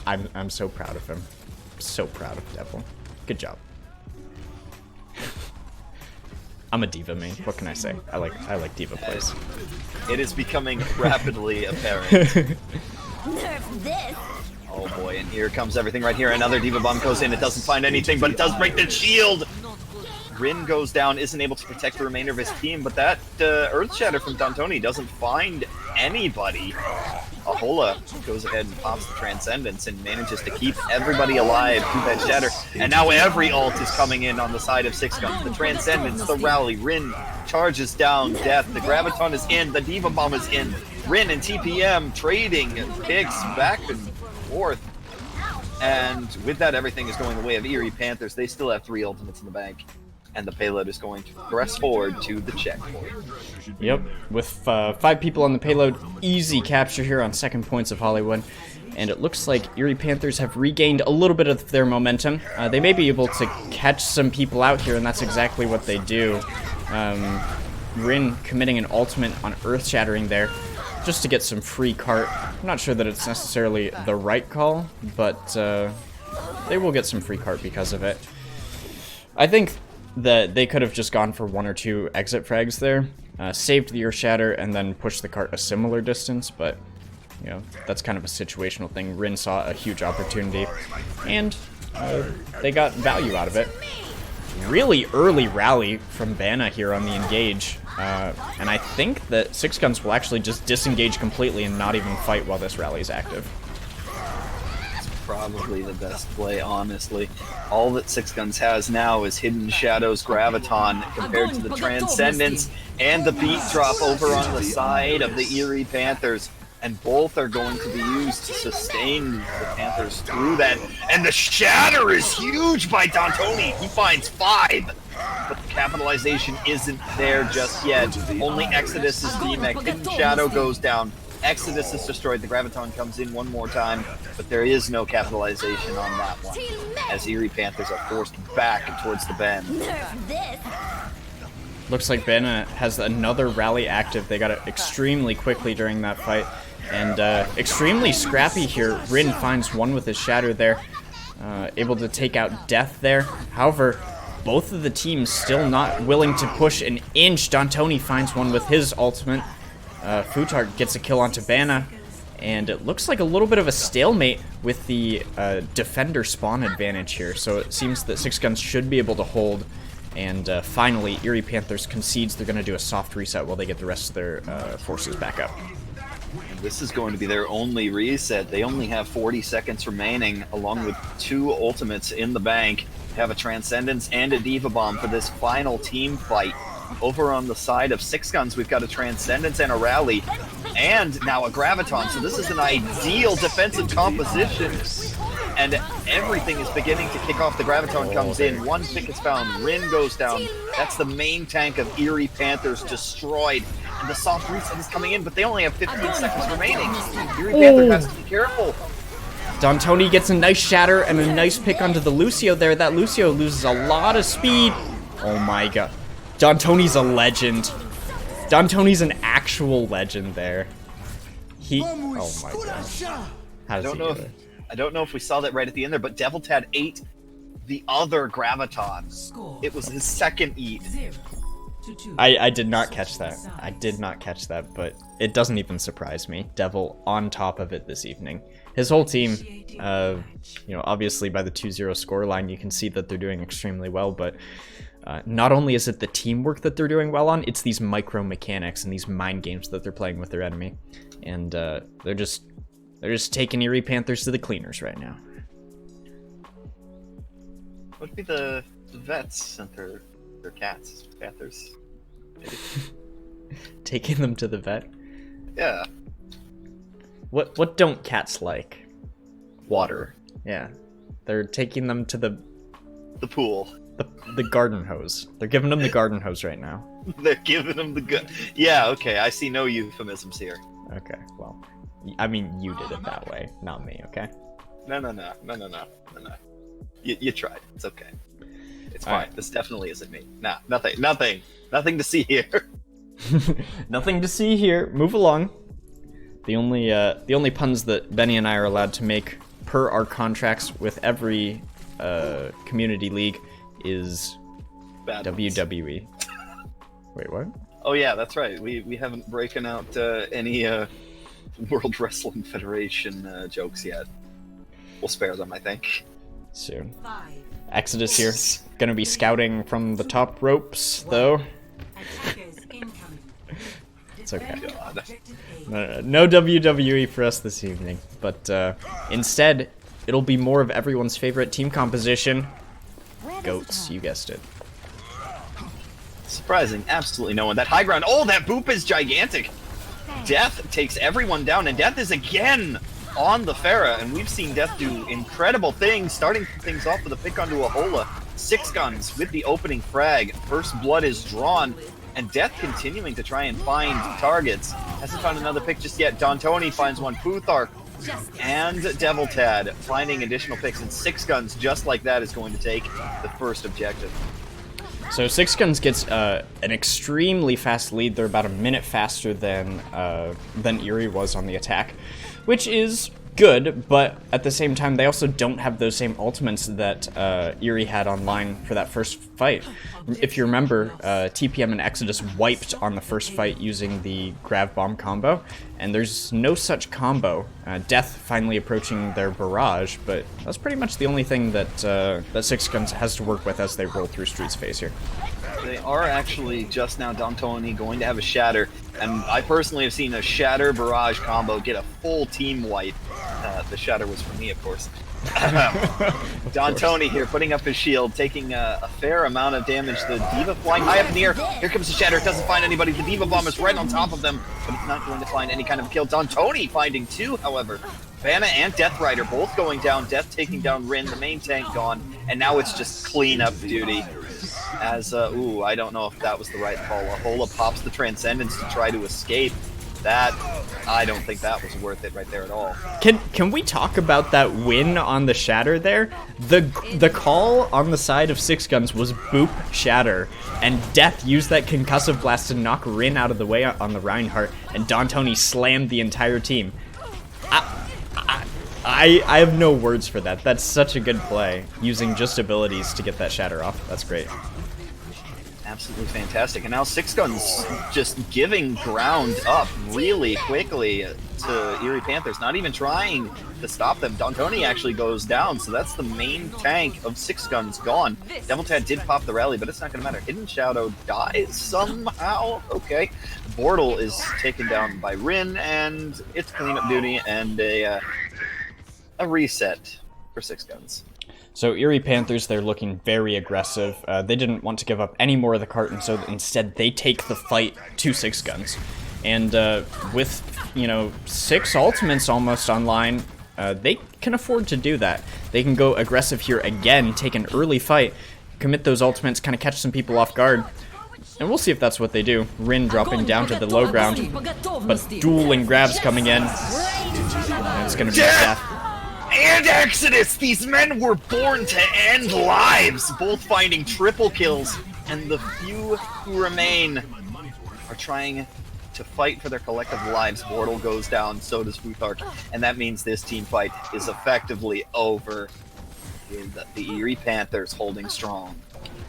I'm so proud of him. So proud of Devil. Good job. I'm a diva main. What can I say? I like diva plays. It is becoming rapidly apparent. Nerf this. Oh boy, and here comes everything right here. Another Diva Bomb goes in. It doesn't find anything, but it does break the shield. Rin goes down, isn't able to protect the remainder of his team, but that Earth Shatter from Dantoni doesn't find anybody. Ahola goes ahead and pops the Transcendence and manages to keep everybody alive through that Shatter. And now every ult is coming in on the side of Six Guns. The Transcendence, the Rally, Rin charges down Death. The Graviton is in, the Diva Bomb is in. Rin and TPM trading picks back and forth. And with that, everything is going the way of Erie Panthers. They still have 3 ultimates in the bank. And the payload is going to progress forward to the checkpoint. Yep, with 5 people on the payload, easy capture here on second points of Hollywood. And it looks like Erie Panthers have regained a little bit of their momentum. They may be able to catch some people out here, and that's exactly what they do. Rin committing an ultimate on Earth Shattering there, just to get some free cart. I'm not sure that it's necessarily the right call, but they will get some free cart because of it. I think that they could have just gone for 1 or 2 exit frags there, saved the Earth Shatter, and then pushed the cart a similar distance, but, you know, that's kind of a situational thing. Rin saw a huge opportunity, and they got value out of it. Really early rally from Bana here on the engage, and I think that Six Guns will actually just disengage completely and not even fight while this rally is active. Probably the best play, honestly. All that Six Guns has now is Hidden Shadows Graviton compared to the Transcendence and the Beat Drop over on the side of the Erie Panthers. And both are going to be used to sustain the Panthers through that. And the Shatter is huge by Dantoni. He finds 5. But the capitalization isn't there just yet. Only Exodus is DMAC. Hidden Shadow goes down. Exodus is destroyed. The Graviton comes in one more time, but there is no capitalization on that one, as Erie Panthers are forced back towards the bend. Looks like Bana has another rally active. They got it extremely quickly during that fight, and extremely scrappy here. Rin finds one with his Shatter there, able to take out Death there. However, both of the teams still not willing to push an inch. Dantoni finds one with his ultimate. Futart gets a kill onto Bana, and it looks like a little bit of a stalemate with the defender spawn advantage here. So it seems that Six Guns should be able to hold, and finally Erie Panthers concedes they're going to do a soft reset while they get the rest of their forces back up. And this is going to be their only reset. They only have 40 seconds remaining, along with 2 ultimates in the bank. They have a Transcendence and a Diva Bomb for this final team fight. Over on the side of Six Guns, we've got a Transcendence and a Rally, and now a Graviton. So this is an ideal defensive composition, and everything is beginning to kick off. The Graviton comes in, 1 pick is found, Rin goes down. That's the main tank of Erie Panthers destroyed, and the soft reset is coming in, but they only have 15 seconds remaining. Erie Panthers has to be careful. Dantoni gets a nice Shatter and a nice pick onto the Lucio there. That Lucio loses a lot of speed. Oh my god. Dantoni's a legend. Dantoni's an actual legend there. Oh my gosh. How does he do it? I don't know if we saw that right at the end there, but Devil had 8 the other Graviton. It was his second eat. I did not catch that. I did not catch that, but it doesn't even surprise me. Devil on top of it this evening. His whole team, you know, obviously by the 2-0 scoreline, you can see that they're doing extremely well, but not only is it the teamwork that they're doing well on, it's these micro mechanics and these mind games that they're playing with their enemy. And they're just taking Erie Panthers to the cleaners right now. What would be the vets and their cats, Panthers? Maybe. Taking them to the vet? Yeah. What don't cats like? Water. Yeah. They're taking them to the pool. The garden hose. They're giving them the garden hose right now. They're giving them the good. Yeah, okay, I see no euphemisms here. Okay, well, I mean, you did it that way, not me, okay? No. You tried. It's okay. It's fine. Right. This definitely isn't me. Nah, nothing to see here. Nothing to see here. Move along. The only puns that Benny and I are allowed to make per our contracts with every community league is Bad WWE. Wait, what? Oh yeah, that's right. We haven't broken out any World Wrestling Federation jokes yet. We'll spare them, I think. Soon. Exodus here. Gonna be scouting from the top ropes, though. It's okay. God. No WWE for us this evening, but instead, it'll be more of everyone's favorite team composition. Goats, you guessed it. Surprising, absolutely no one. That high ground. Oh, that boop is gigantic. Death takes everyone down, and Death is again on the Pharah, and we've seen Death do incredible things, starting things off with a pick onto a Hola. 6 guns with the opening frag. First blood is drawn, and Death continuing to try and find targets. Hasn't found another pick just yet. Dontoni finds one. Puthark and Devil Tad finding additional picks, and 6 guns just like that is going to take the first objective. So 6 Guns gets an extremely fast lead. They're about a minute faster than Erie was on the attack, which is good, but at the same time, they also don't have those same ultimates that Erie had online for that first fight. If you remember, TPM and Exodus wiped on the first fight using the Grav Bomb combo, and there's no such combo. Death finally approaching their barrage, but that's pretty much the only thing that, that 6 Guns has to work with as they roll through Street's face here. They are actually just now, Dontoni going to have a Shatter, and I personally have seen a Shatter Barrage combo get a full team wipe. The Shatter was for me, of course. Dontoni here putting up his shield, taking a fair amount of damage. The D.Va flying high up in the air. Here comes the Shatter. It doesn't find anybody. The D.Va bomb is right on top of them, but it's not going to find any kind of kill. Dontoni finding 2, however. Vanna and Death Rider both going down. Death taking down Rin, the main tank gone, and now it's just cleanup duty. As, ooh, I don't know if that was the right call. Ahola pops the Transcendence to try to escape. That, I don't think that was worth it right there at all. Can we talk about that win on the Shatter there? The call on the side of 6 Guns was boop Shatter, and Death used that concussive blast to knock Rin out of the way on the Reinhardt, and Dontoni slammed the entire team. I have no words for that. That's such a good play, using just abilities to get that Shatter off. That's great. Absolutely fantastic. And now 6 Guns just giving ground up really quickly to Erie Panthers, not even trying to stop them. Dontoni actually goes down, so that's the main tank of 6 Guns gone. Devil Tad did pop the rally, but it's not going to matter. Hidden Shadow dies somehow. Okay. Bortle is taken down by Rin, and it's cleanup duty and a reset for 6 Guns. So Erie Panthers, they're looking very aggressive. They didn't want to give up any more of the carton, so instead they take the fight to 6 Guns. And with, you know, 6 ultimates almost online, they can afford to do that. They can go aggressive here again, take an early fight, commit those ultimates, kind of catch some people off guard. And we'll see if that's what they do. Rin dropping down to the low ground, but dueling grabs coming in. And it's going to be death. And Exodus! These men were born to end lives! Both finding triple kills, and the few who remain are trying to fight for their collective lives. Bortle goes down, so does Futhark, and that means this team fight is effectively over. The Erie Panthers holding strong.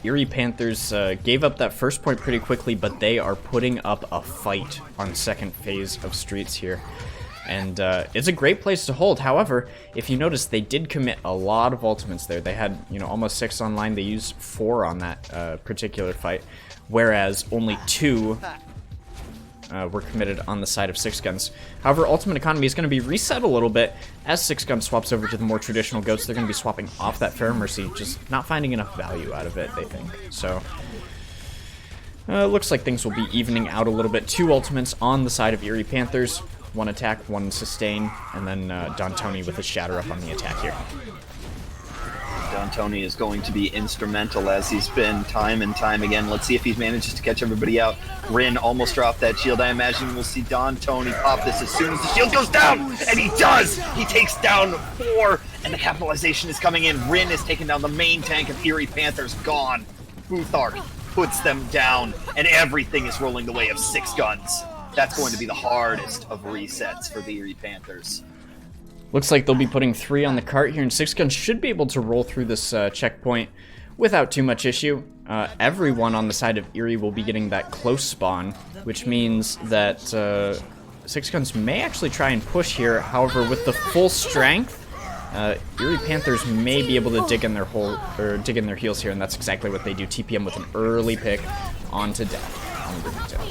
Erie Panthers gave up that first point pretty quickly, but they are putting up a fight on second phase of Streets here. And it's a great place to hold. However, if you notice, they did commit a lot of ultimates there. They had, almost 6 online. They used 4 on that particular fight, whereas only 2 were committed on the side of 6 Guns. However, Ultimate Economy is going to be reset a little bit as 6 Guns swaps over to the more traditional goats. They're going to be swapping off that Fair Mercy, just not finding enough value out of it, they think. So, looks like things will be evening out a little bit. 2 ultimates on the side of Erie Panthers. 1 attack, 1 sustain, and then Don Tony with a shatter up on the attack here. Don Tony is going to be instrumental as he's been time and time again. Let's see if he manages to catch everybody out. Rin almost dropped that shield. I imagine we'll see Don Tony pop this as soon as the shield goes down, and he does! He takes down 4, and the capitalization is coming in. Rin is taking down the main tank of Erie Panthers, gone. Futhark puts them down, and everything is rolling the way of 6 Guns. That's going to be the hardest of resets for the Erie Panthers. Looks like they'll be putting 3 on the cart here, and 6 Guns should be able to roll through this checkpoint without too much issue. Everyone on the side of Erie will be getting that close spawn, which means that 6 Guns may actually try and push here. However, with the full strength, Erie Panthers may be able to dig in their heels here, and that's exactly what they do. TPM with an early pick onto death on the detail.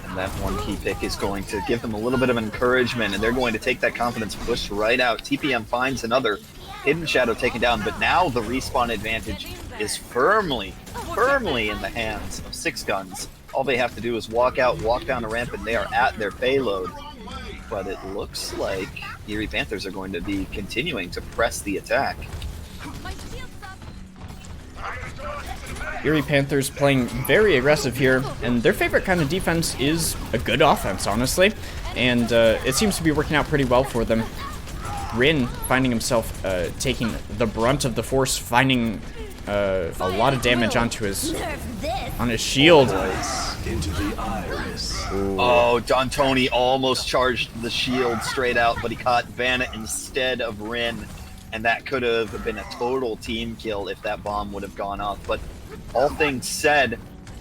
And that 1 key pick is going to give them a little bit of encouragement, and they're going to take that confidence push right out. TPM finds another Hidden Shadow taken down, but now the respawn advantage is firmly in the hands of 6 Guns. All they have to do is walk out, walk down a ramp, and they are at their payload. But it looks like Erie Panthers are going to be continuing to press the attack. Erie Panthers playing very aggressive here, and their favorite kind of defense is a good offense, honestly. And it seems to be working out pretty well for them. Rin finding himself taking the brunt of the force, finding a lot of damage onto his shield. Into the iris. Oh, Don Tony almost charged the shield straight out, but he caught Vanna instead of Rin, and that could have been a total team kill if that bomb would have gone off. But all things said,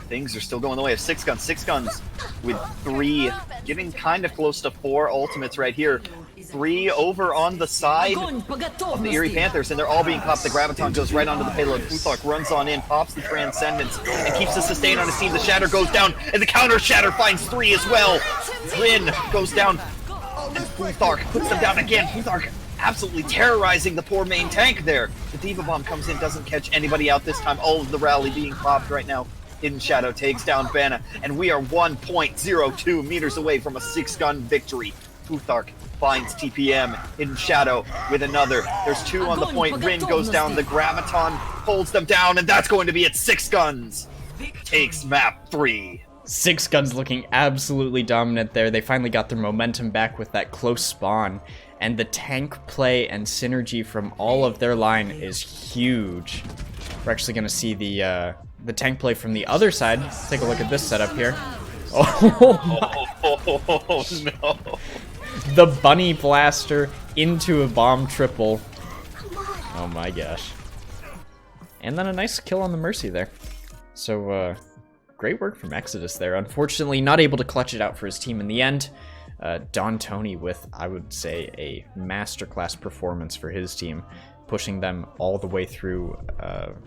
things are still going the way of 6 Guns. 6 Guns with 3, getting kind of close to 4 ultimates right here. 3 over on the side of the Erie Panthers, and they're all being popped. The Graviton goes right onto the payload. Futhark runs on in, pops the Transcendence, and keeps the sustain on his team. The Shatter goes down, and the counter Shatter finds 3 as well. Rin goes down, and Futhark puts them down again. Futhark absolutely terrorizing the poor main tank there. The Diva Bomb comes in, doesn't catch anybody out this time. All of the rally being popped right now. Hidden Shadow takes down Vanna, and we are 1.02 meters away from a 6 Gun victory. Futhark finds TPM. Hidden Shadow with another. There's 2 on the point. Rin goes down. The Graviton holds them down, and that's going to be it. 6 Guns takes map 3. 6 Guns looking absolutely dominant there. They finally got their momentum back with that close spawn. And the tank play and synergy from all of their line is huge. We're actually going to see the tank play from the other side. Let's take a look at this setup here. Oh no. The Bunny Blaster into a bomb triple. Oh my gosh. And then a nice kill on the Mercy there. So, great work from Exodus there. Unfortunately, not able to clutch it out for his team in the end. Don Tony with, I would say, a masterclass performance for his team, pushing them all the way through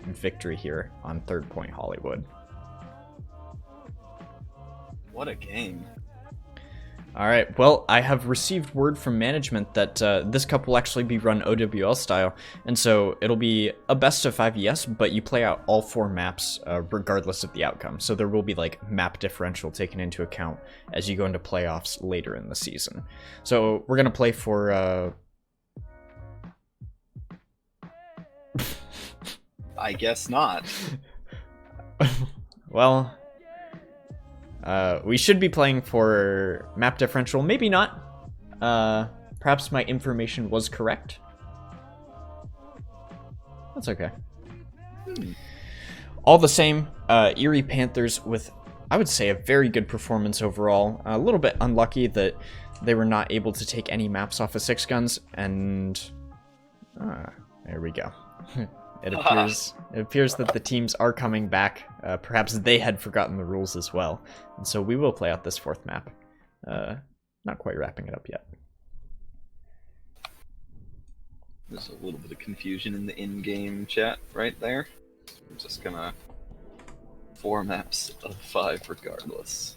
victory here on Third Point Hollywood. What a game. All right, well, I have received word from management that this cup will actually be run OWL style, and so it'll be a best of 5, yes, but you play out all 4 maps regardless of the outcome. So there will be like map differential taken into account as you go into playoffs later in the season. So we're gonna play for. I guess not. Well. We should be playing for map differential. Maybe not. Perhaps my information was correct. That's okay. All the same, Erie Panthers with, I would say, a very good performance overall. A little bit unlucky that they were not able to take any maps off of 6 Guns, and There we go. It appears that the teams are coming back. Perhaps they had forgotten the rules as well. And so we will play out this fourth map. Not quite wrapping it up yet. There's a little bit of confusion in the in-game chat right there. I'm just gonna 4 maps of 5 regardless.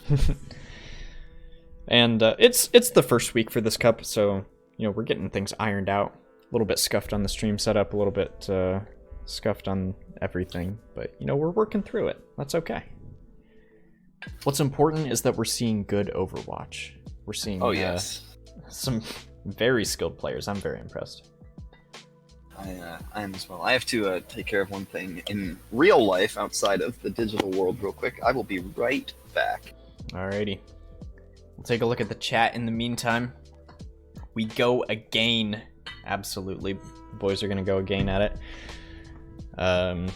And it's the first week for this cup, so we're getting things ironed out. A little bit scuffed on the stream setup, a little bit scuffed on everything, but we're working through it. That's okay. What's important is that we're seeing good Overwatch. We're seeing some very skilled players. I'm very impressed. I am as well. I have to take care of one thing in real life outside of the digital world real quick. I will be right back. Alrighty. We'll take a look at the chat in the meantime. We go again. Absolutely. The boys are going to go again at it.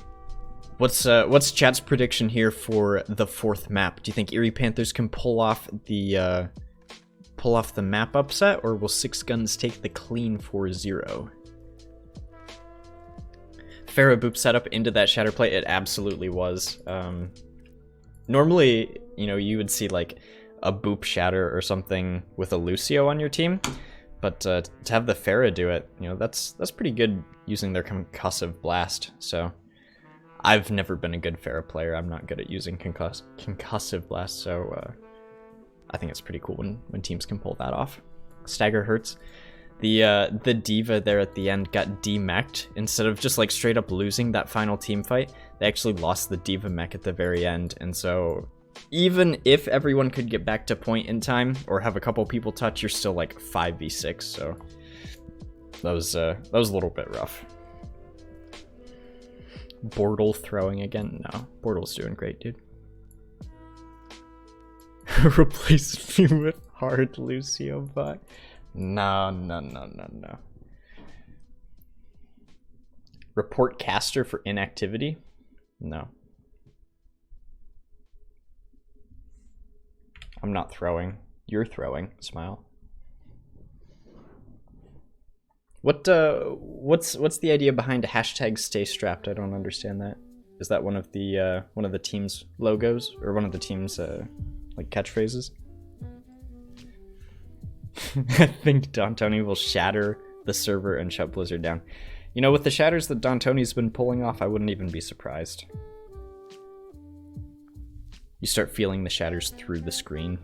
What's chat's prediction here for the fourth map? Do you think Erie Panthers can pull off the map upset, or will Six Guns take the clean 4-0? Farah Boop setup into that shatter play. It absolutely was. Normally, you would see like a Boop shatter or something with a Lucio on your team, but to have the Farah do it, that's pretty good using their concussive blast. So I've never been a good Farah player. I'm not good at using concussive blast, so I think it's pretty cool when teams can pull that off. Stagger hurts. The diva there at the end got demech'd. Instead of just like straight up losing that final team fight, they actually lost the diva mech at the very end. And so even if everyone could get back to point in time or have a couple people touch, you're still like 5v6. So that was a little bit rough. Bortle throwing again? No, Bortle's doing great, dude. Replace me with hard Lucio bot. No. Report caster for inactivity? No. I'm not throwing. You're throwing. Smile. What's the idea behind hashtag stay strapped? I don't understand that. Is that one of the team's logos or one of the team's like catchphrases? I think Don Tony will shatter the server and shut Blizzard down. With the shatters that Don Tony's been pulling off, I wouldn't even be surprised. You start feeling the shatters through the screen.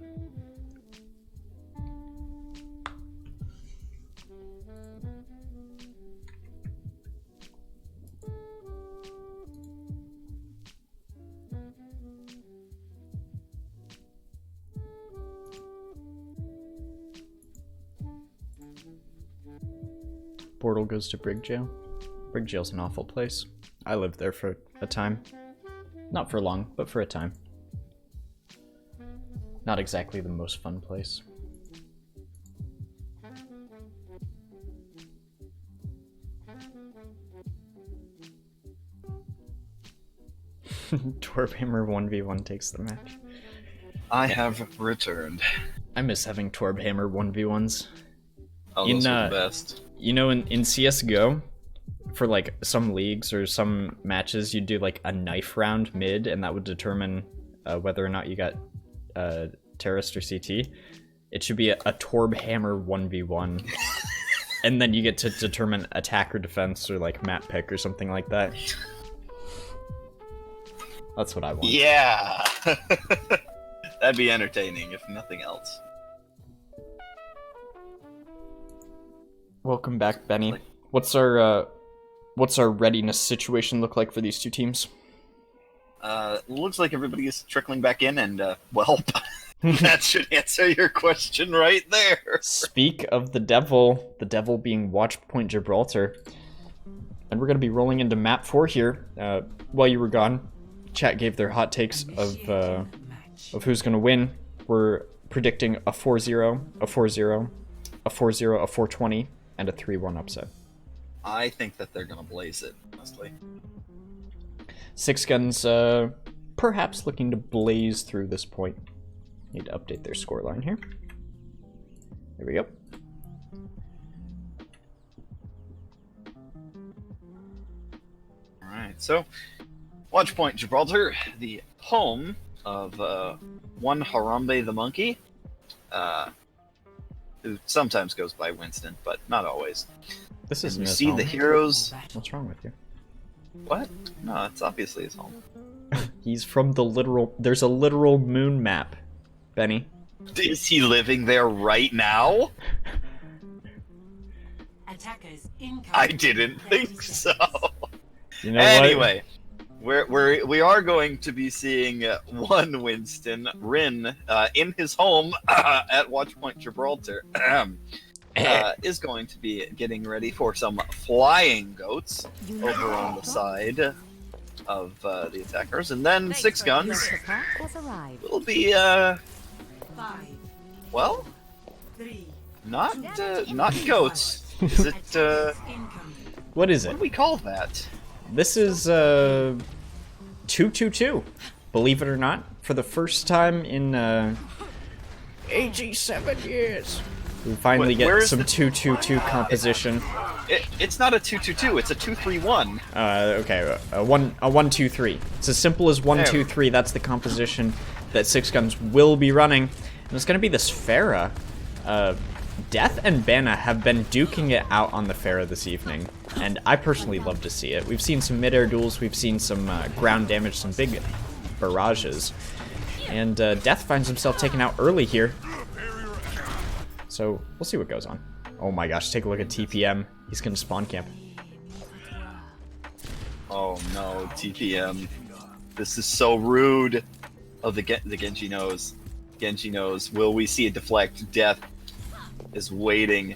Portal goes to Brig Jail. Brig Jail's an awful place. I lived there for a time. Not for long, but for a time. Not exactly the most fun place. Torbhammer 1v1 takes the match. I have returned. I miss having Torbhammer 1v1s. Oh, those are the best. In CSGO, for like some leagues or some matches, you do like a knife round mid, and that would determine whether or not you got terrorist or CT. It should be a Torbhammer 1v1, and then you get to determine attack or defense or like map pick or something like that. That's what I want. Yeah, that'd be entertaining if nothing else. Welcome back, Benny. What's our readiness situation look like for these two teams? Looks like everybody is trickling back in, and well, that should answer your question right there. Speak of the devil being Watch Point Gibraltar, and we're gonna be rolling into map 4 here. While you were gone, chat gave their hot takes of who's gonna win. We're predicting a 4-0, a 4-0, a 4-0, a 4-20. And a 3-1 upset. I think that they're gonna blaze it, honestly. Six Guns, perhaps looking to blaze through this point. Need to update their scoreline here. There we go. Alright, so Watchpoint Gibraltar, the home of one Harambe the monkey, who sometimes goes by Winston, but not always. This isn't You his see home. the heroes. What's wrong with you? What? No, it's obviously his home. He's from the literal... There's a literal moon map, Benny. Is he living there right now? Attackers incoming. I didn't think so. You know Anyway, we are going to be seeing one Winston Rin in his home at Watchpoint Gibraltar. Is going to be getting ready for some flying goats over on the side of the attackers, and then Six Guns will be Five, well, 3, not goats. Is it incoming. What is what it? do we call that? This is 222. Believe it or not, for the first time in 87 years, we finally Where get is some the- 222 composition. It's not a 222. It's a 231. Okay, a 1 2 3. It's as simple as 1 There. 2 3. That's the composition that Six Guns will be running, and it's gonna be this Pharah. Death and Bana have been duking it out on the Pharah this evening, and I personally love to see it. We've seen some mid-air duels, we've seen some ground damage, some big barrages, and Death finds himself taken out early here. So we'll see what goes on. Oh my gosh, take a look at TPM. He's gonna spawn camp. Oh no, TPM. This is so rude. Oh, the Genji knows. Genji knows. Will we see a deflect? Death is waiting.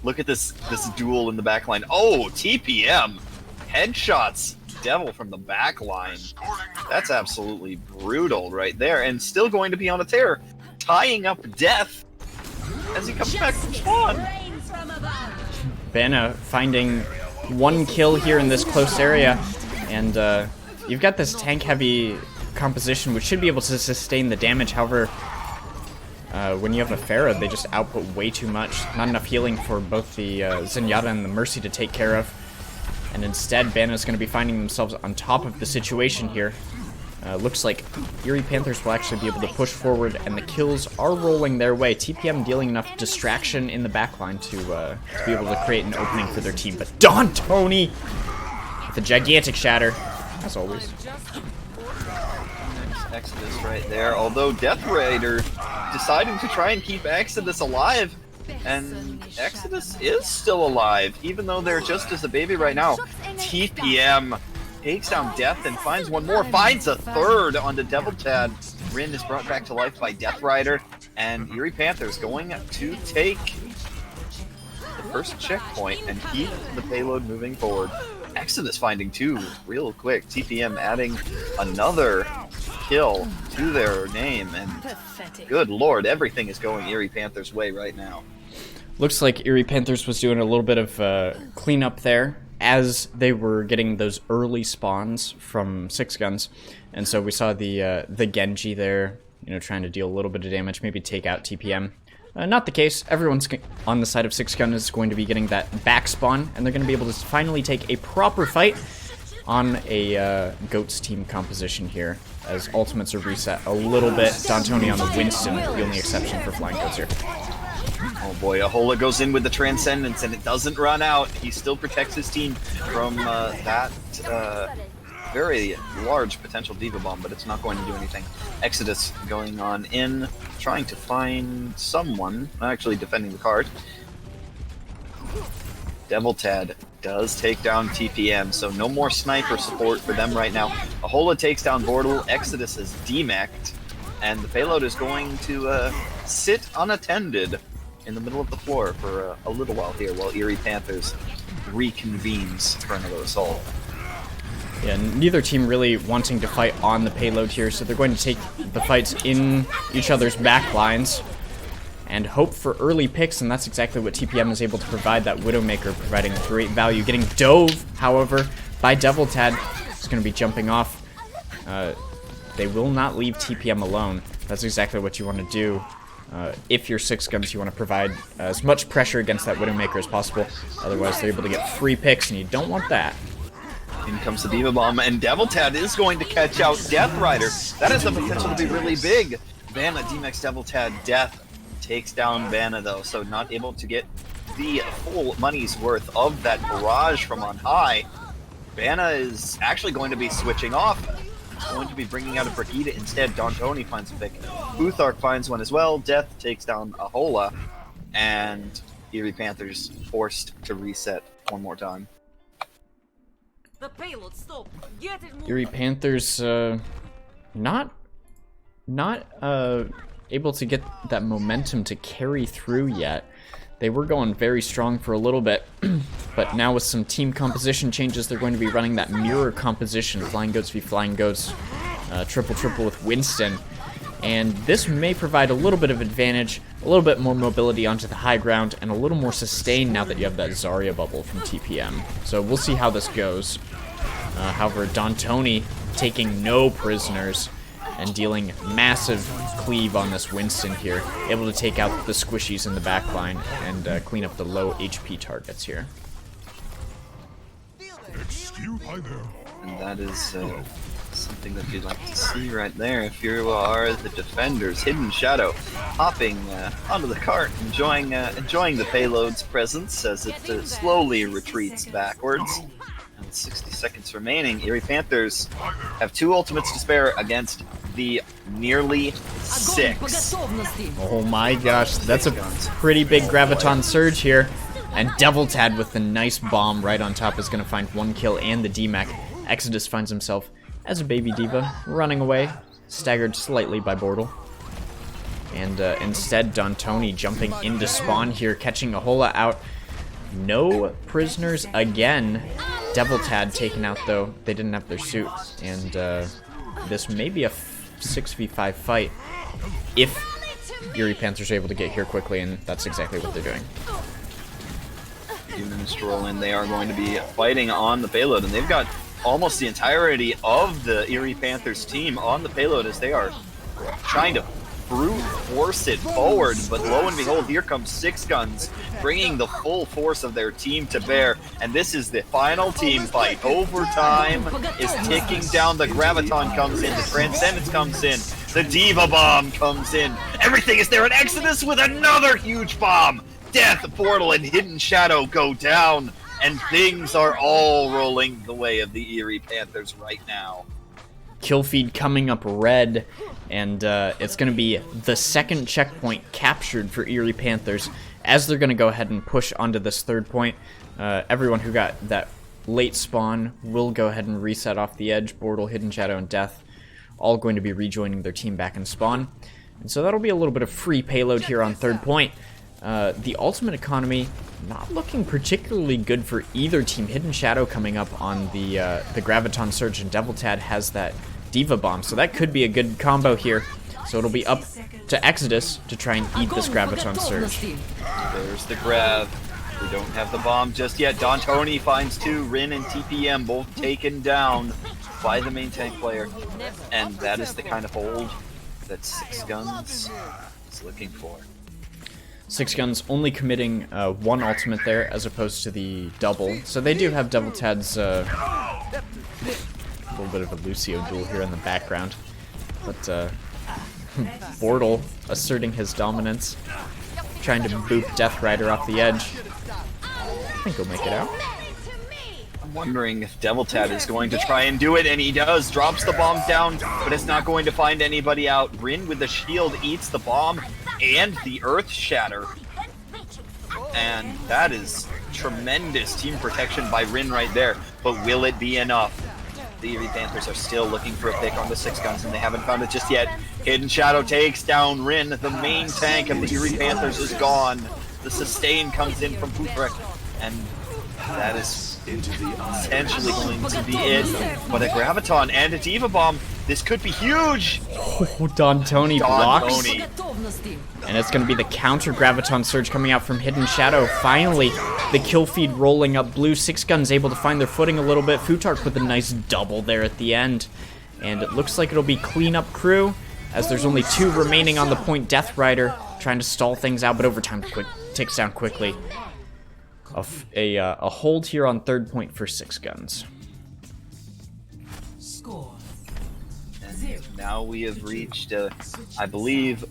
Look at this duel in the back line. Oh, TPM! Headshots. Devil from the back line. That's absolutely brutal right there. And still going to be on a tear. Tying up Death as he comes back from spawn. Rains from above. Bana finding one kill here in this close area, and you've got this tank-heavy composition which should be able to sustain the damage. However, when you have a Pharah, they just output way too much. Not enough healing for both the Zenyatta and the Mercy to take care of. And instead, Bana's going to be finding themselves on top of the situation here. Looks like Erie Panthers will actually be able to push forward, and the kills are rolling their way. TPM dealing enough distraction in the backline to be able to create an opening for their team. But Don Tony with a gigantic shatter, as always. Exodus right there. Although Death Rider deciding to try and keep Exodus alive, and Exodus is still alive, even though they're just as a baby right now. TPM takes down Death and finds one more, finds a third onto Devil Tad. Rin is brought back to life by Death Rider, and Erie Panthers going to take the first checkpoint and keep the payload moving forward. Exodus finding two real quick. TPM adding another kill to their name, and good lord, everything is going Erie Panthers' way right now. Looks like Erie Panthers was doing a little bit of cleanup there as they were getting those early spawns from Six Guns, and so we saw the Genji there, you know, trying to deal a little bit of damage, maybe take out TPM. Not the case. Everyone's on the side of Six Gun is going to be getting that back spawn, and they're going to be able to finally take a proper fight on a Goats team composition here, as ultimates are reset a little bit. D'Antoni on the Winston, the only exception for Flying Goats here. Oh boy, Ahola goes in with the Transcendence, and it doesn't run out. He still protects his team from that very large potential Diva Bomb, but it's not going to do anything. Exodus going on in, trying to find someone, actually defending the card. Devil Tad does take down TPM, so no more sniper support for them right now. Ahola takes down Bordel, Exodus is demeched, and the payload is going to sit unattended in the middle of the floor for a little while here, while Erie Panthers reconvenes for another assault. Yeah, neither team really wanting to fight on the payload here, so they're going to take the fights in each other's back lines and hope for early picks, and that's exactly what TPM is able to provide, that Widowmaker providing great value. Getting dove, however, by Devil Tad. He's going to be jumping off. They will not leave TPM alone. That's exactly what you want to do. If you're Six Guns, you want to provide as much pressure against that Widowmaker as possible. Otherwise, they're able to get free picks, and you don't want that. In comes the Diva Bomb, and Deviltad is going to catch out Death Rider. That has the potential to be really big. Vanna, D-Max, Deviltad, Death takes down Vanna though, so not able to get the full money's worth of that barrage from on high. Vanna is actually going to be switching off. He's going to be bringing out a Brigida instead. Dontoni finds a pick. Uthark finds one as well. Death takes down Ahola, and Erie Panthers forced to reset one more time. The payload stop. Get it moving. Erie Panthers not able to get that momentum to carry through yet. They were going very strong for a little bit, but now with some team composition changes, they're going to be running that mirror composition, Flying Goats v Flying Goats, triple with Winston. And this may provide a little bit of advantage, a little bit more mobility onto the high ground, and a little more sustain now that you have that Zarya bubble from TPM. So we'll see how this goes. However, Dontoni taking no prisoners and dealing massive cleave on this Winston here, able to take out the squishies in the back line and clean up the low HP targets here. And that is something that you'd like to see right there if you are the defenders. Hidden Shadow hopping onto the cart, enjoying the payload's presence as it slowly retreats backwards. And 60 seconds remaining. Erie Panthers have 2 ultimates to spare against the nearly 6. Oh my gosh, that's a pretty big Graviton Surge here. And Deviltad with the nice bomb right on top is going to find 1 kill and the DMAC. Exodus finds himself as a baby diva, running away, staggered slightly by Bortle. And instead, Dontoni jumping into spawn here, catching Ahola out. No prisoners again. Deviltad taken out though. They didn't have their suit. And this may be a 6v5 fight if Erie Panthers are able to get here quickly, and that's exactly what they're doing. A few minutes to roll in, they are going to be fighting on the payload, and they've got almost the entirety of the Erie Panthers team on the payload as they are trying to brute force it forward, but lo and behold, here comes 6 Guns, bringing the full force of their team to bear, and this is the final team fight. Overtime is ticking down. The Graviton comes in, the Transcendence comes in, the Diva Bomb comes in, everything is there, and Exodus with another huge bomb! Death, Portal, and Hidden Shadow go down, and things are all rolling the way of the Erie Panthers right now. Kill feed coming up red, and it's going to be the second checkpoint captured for Erie Panthers as they're going to go ahead and push onto this 3rd point. Everyone who got that late spawn will go ahead and reset off the edge. Bortle, Hidden Shadow, and Death all going to be rejoining their team back in spawn. And so that'll be a little bit of free payload here on 3rd point. The ultimate economy not looking particularly good for either team. Hidden Shadow coming up on the Graviton Surge, and Deviltad has that Diva Bomb, so that could be a good combo here. So it'll be up to Exodus to try and eat this Graviton Surge. There's the grab. We don't have the bomb just yet. Dontoni finds 2. Rin and TPM both taken down by the main tank player, and that is the kind of hold that 6 Guns is looking for. 6 Guns only committing 1 ultimate there as opposed to the double. So they do have Deviltad's a little bit of a Lucio duel here in the background. But Bortle asserting his dominance, trying to boop Death Rider off the edge. I think he'll make it out. I'm wondering if Deviltad is going to try and do it, and he does. Drops the bomb down, but it's not going to find anybody out. Rin with the shield eats the bomb and the Earth Shatter. And that is tremendous team protection by Rin right there. But will it be enough? The Erie Panthers are still looking for a pick on the 6 Guns, and they haven't found it just yet. Hidden Shadow takes down Rin. The main tank of the Erie Panthers is gone. The sustain comes in from Putrek, and that is potentially going to be it. But a Graviton and a Diva Bomb, this could be huge! Oh, Dontoni blocks. Dontoni. And it's going to be the counter Graviton Surge coming out from Hidden Shadow. Finally, the kill feed rolling up blue. 6 Guns able to find their footing a little bit. Futark with a nice double there at the end. And it looks like it'll be cleanup crew, as there's only 2 remaining on the point. Death Rider trying to stall things out, but overtime ticks down quickly. A hold here on 3rd point for 6 Guns. now we have reached, I believe,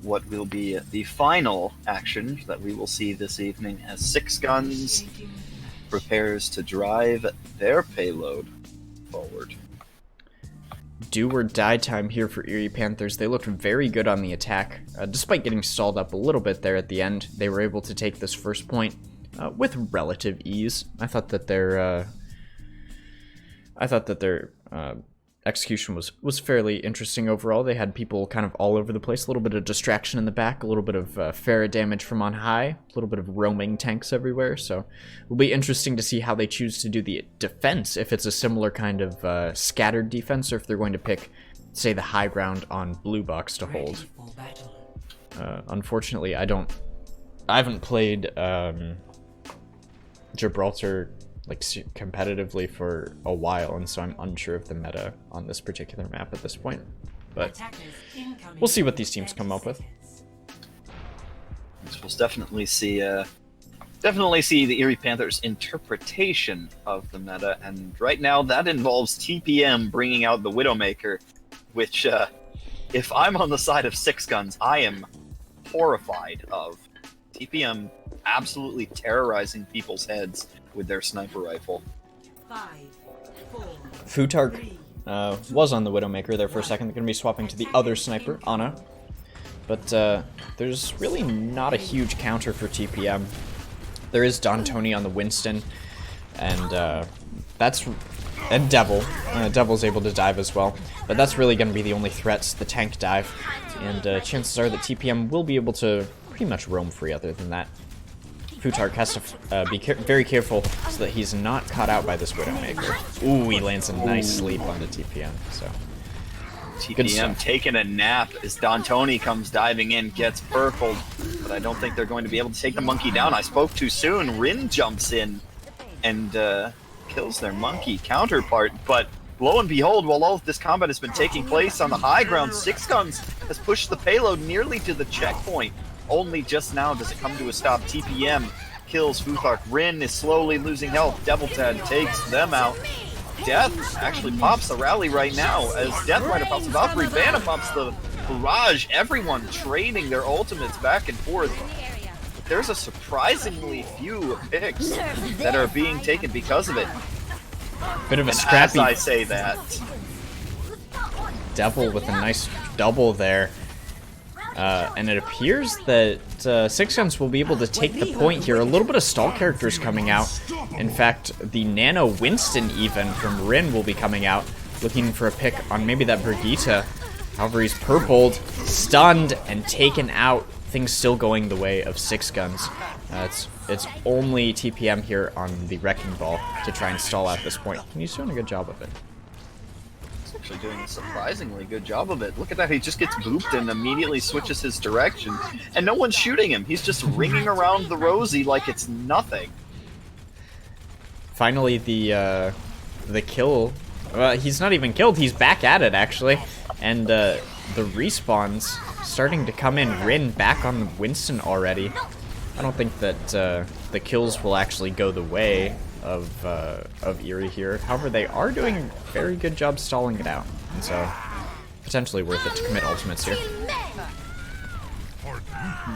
what will be the final action that we will see this evening as Six Guns prepares to drive their payload forward. Do or die time here for Erie Panthers. They looked very good on the attack. Despite getting stalled up a little bit there at the end, they were able to take this first point with relative ease. I thought that their execution was fairly interesting overall. They had people kind of all over the place, a little bit of distraction in the back, a little bit of Farah damage from on high, a little bit of roaming tanks everywhere, so it'll be interesting to see how they choose to do the defense, if it's a similar kind of scattered defense, or if they're going to pick, say, the high ground on blue box to hold. Unfortunately, I haven't played Gibraltar like competitively for a while, and so I'm unsure of the meta on this particular map at this point, but we'll see what these teams come up with. We'll definitely see the Erie Panthers' interpretation of the meta, and right now that involves TPM bringing out the Widowmaker, which if I'm on the side of Six Guns, I am horrified of. TPM absolutely terrorizing people's heads with their sniper rifle. 5, 4, Futark was on the Widowmaker there for a second. They're going to be swapping to the other sniper, Ana. But there's really not a huge counter for TPM. There is Don Tony on the Winston, and and Devil. Devil's able to dive as well. But that's really going to be the only threats, the tank dive. And chances are that TPM will be able to pretty much roam free other than that. Futark has to be very careful so that he's not caught out by this Widowmaker. Ooh, he lands a nice sleep onto TPM. So TPM taking a nap as Don Tony comes diving in, gets purpled, but I don't think they're going to be able to take the monkey down. I spoke too soon. Rin jumps in and kills their monkey counterpart, but lo and behold, while all of this combat has been taking place on the high ground, Six Guns has pushed the payload nearly to the checkpoint. Only just now does it come to a stop. TPM kills Futhark. Rin is slowly losing health. Deviltad takes them out. Death actually pops the rally right now as Death Rider pops the Valkyrie, Vanna pops the Barrage. Everyone trading their ultimates back and forth. There's a surprisingly few picks that are being taken because of it. Bit of a And scrappy. as I say that, Devil with a nice double there. And it appears that Six Guns will be able to take the point here. A little bit of stall characters coming out. In fact, the Nano Winston even from Rin will be coming out, looking for a pick on maybe that Brigitte. However, he's purpled, stunned, and taken out. Things still going the way of Six Guns. It's only TPM here on the Wrecking Ball to try and stall out this point. And he's doing a good job of it. actually doing a surprisingly good job of it. Look at that, he just gets booped and immediately switches his direction. And no one's shooting him. He's just ringing around the Rosie like it's nothing. Finally, the kill. He's not even killed. He's back at it, actually. And the respawns starting to come in. Rin back on Winston already. I don't think that the kills will actually go the way of Erie here. However, they are doing a very good job stalling it out. And so, potentially worth it to commit ultimates here.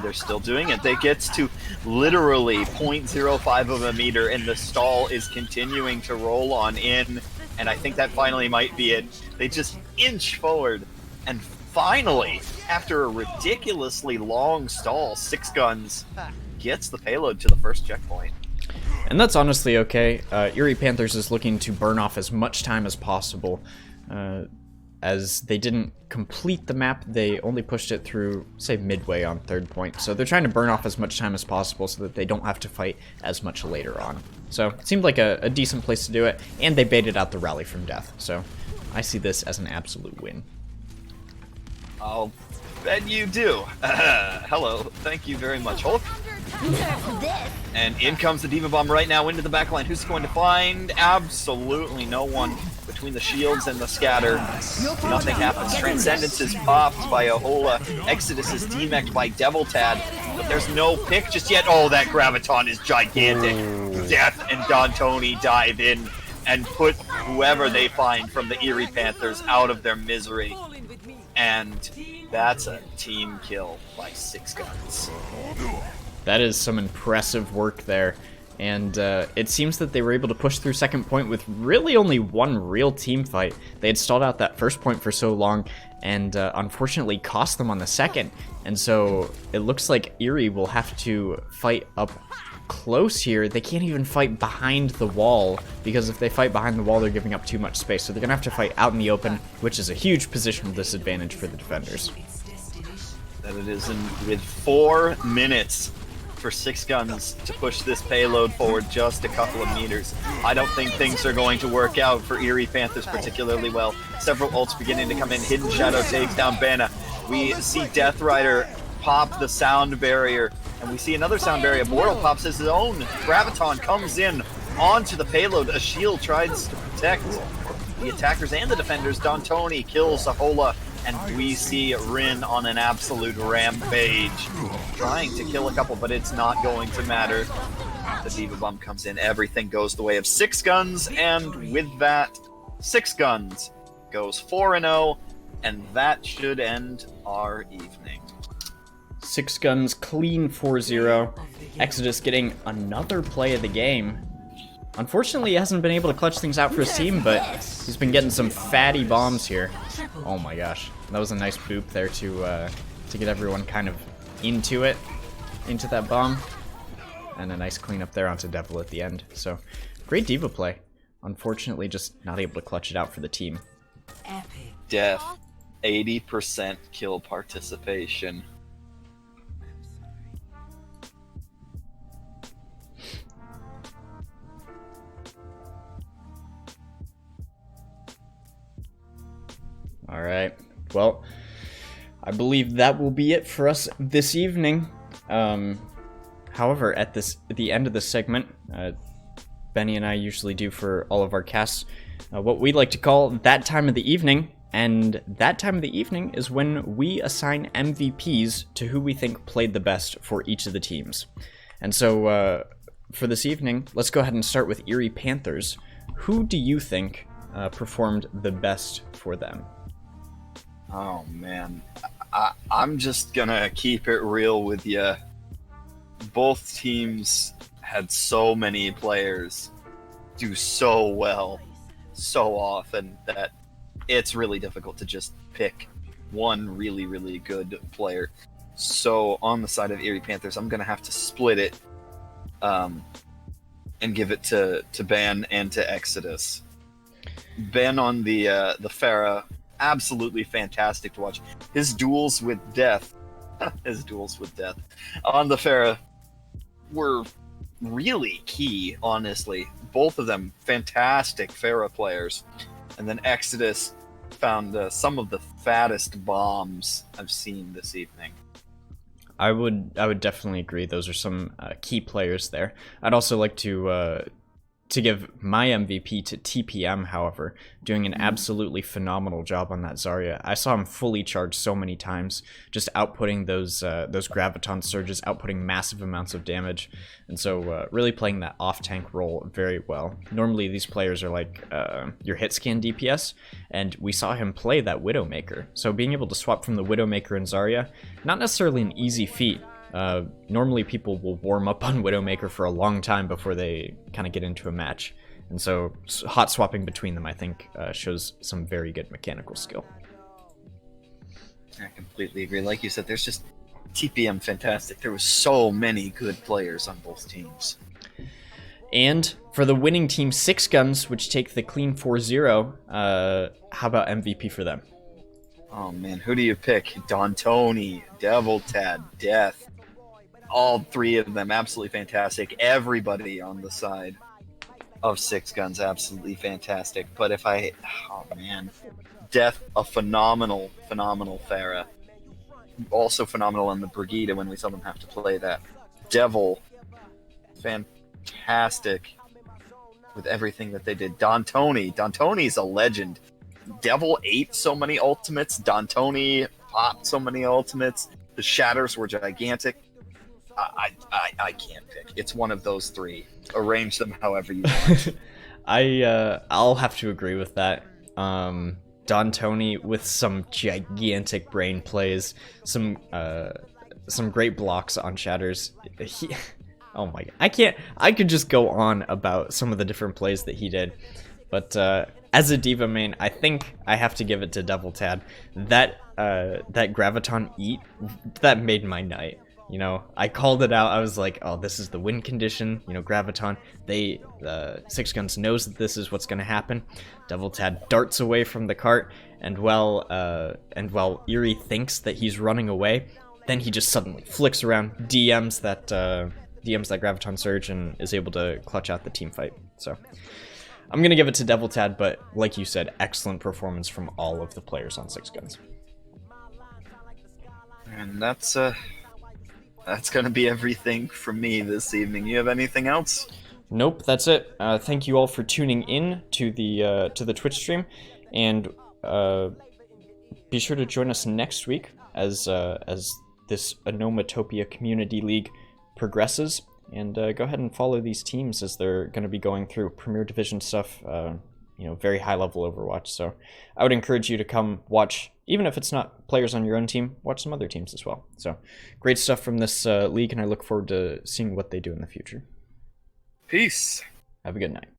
They're still doing it. They get to literally 0.05 of a meter, and the stall is continuing to roll on in. And I think that finally might be it. They just inch forward, and finally, after a ridiculously long stall, Six Guns gets the payload to the first checkpoint. And that's honestly okay. Erie Panthers is looking to burn off as much time as possible. As they didn't complete the map, they only pushed it through, say, midway on third point. So they're trying to burn off as much time as possible so that they don't have to fight as much later on. So it seemed like a decent place to do it, and they baited out the rally from death. So I see this as an absolute win. I'll bet you do. Hello, thank you very much, Hulk. And in comes the Diva Bomb right now into the backline. Who's going to find? Absolutely no one. Between the shields and the scatter, nothing happens. Transcendence is popped by Ahola. Exodus is demeched by Deviltad, but there's no pick just yet. Oh, that Graviton is gigantic. Death and Don Tony dive in. and put whoever they find from the Erie Panthers out of their misery. And that's a team kill by 6 guns. That is some impressive work there. And it seems that they were able to push through second point with really only one real team fight. They had stalled out that first point for so long, and unfortunately cost them on the second. And so it looks like Erie will have to fight up close here. They can't even fight behind the wall, because if they fight behind the wall, they're giving up too much space. So they're going to have to fight out in the open, which is a huge positional disadvantage for the defenders. That it is with 4 minutes for 6 guns to push this payload forward just a couple of meters. I don't think things are going to work out for Erie Panthers particularly well. Several ults beginning to come in. Hidden Shadow takes down Benna. We see Death Rider pop the sound barrier, and we see another sound barrier. Mortal pops his own. Graviton comes in onto the payload. A shield tries to protect the attackers and the defenders. D'Antoni kills Sahola, and we see Rin on an absolute rampage, trying to kill a couple, but it's not going to matter. The Diva Bomb comes in, everything goes the way of 6 guns, and with that, 6 guns goes 4-0, and that should end our evening. 6 guns, clean 4-0. Exodus getting another play of the game. Unfortunately, he hasn't been able to clutch things out for his team, but he's been getting some fatty bombs here. Oh my gosh, that was a nice boop there to get everyone kind of into it, into that bomb, and a nice cleanup there onto Devil at the end. So great Diva play. Unfortunately, just not able to clutch it out for the team. Death, 80% kill participation. All right. Well, I believe that will be it for us this evening. However, at the end of the segment, Benny and I usually do for all of our casts what we like to call that time of the evening, and that time of the evening is when we assign MVPs to who we think played the best for each of the teams. And so for this evening, let's go ahead and start with Erie Panthers. Who do you think performed the best for them? Oh man, I'm just gonna keep it real with you. Both teams had so many players do so well so often that it's really difficult to just pick one really, really good player. So on the side of Erie Panthers, I'm gonna have to split it and give it to Ben and to Exodus. Ben on the Pharah, absolutely fantastic to watch. His duels with death on the Pharah were really key, honestly. Both of them fantastic Pharah players. And then Exodus found some of the fattest bombs I've seen this evening. I would definitely agree. Those are some key players there. I'd also like to give my MVP to TPM, however, doing an absolutely phenomenal job on that Zarya. I saw him fully charged so many times, just outputting those Graviton surges, outputting massive amounts of damage, and so really playing that off-tank role very well. Normally these players are like your hit scan DPS, and we saw him play that Widowmaker. So being able to swap from the Widowmaker and Zarya, not necessarily an easy feat. Normally people will warm up on Widowmaker for a long time before they kind of get into a match, and so hot swapping between them, I think, shows some very good mechanical skill. I completely agree. Like you said, there's just TPM fantastic. There was so many good players on both teams. And for the winning team, 6 guns, which take the clean 4-0, how about MVP for them? Oh man, who do you pick? D'Antoni, Devil Tad, Death. All 3 of them absolutely fantastic. Everybody on the side of 6 guns absolutely fantastic. But if I, oh man, Death, a phenomenal Pharah. Also phenomenal on the Brigida when we saw them have to play that. Devil, fantastic with everything that they did. D'Antoni's a legend. Devil ate so many ultimates. D'Antoni popped so many ultimates. The shatters were gigantic. I can't pick. It's one of those 3. Arrange them however you want. I'll have to agree with that. Don Tony with some gigantic brain plays, some great blocks on shatters. Oh my god, I could just go on about some of the different plays that he did, but as a diva main, I think I have to give it to Devil Tad. That Graviton eat, that made my night. You know, I called it out. I was like, oh, this is the win condition. You know, Graviton, Six Guns knows that this is what's going to happen. Devil Tad darts away from the cart, and while Erie thinks that he's running away, then he just suddenly flicks around, DMs that Graviton Surge, and is able to clutch out the team fight. So I'm going to give it to Devil Tad, but like you said, excellent performance from all of the players on Six Guns. And that's going to be everything from me this evening. You have anything else? Nope, that's it. Thank you all for tuning in to the Twitch stream, and be sure to join us next week as this Anomatopia Community League progresses. And go ahead and follow these teams as they're going to be going through Premier Division stuff. You know, very high level Overwatch. So I would encourage you to come watch, even if it's not players on your own team, watch some other teams as well. So great stuff from this league, and I look forward to seeing what they do in the future. Peace. Have a good night.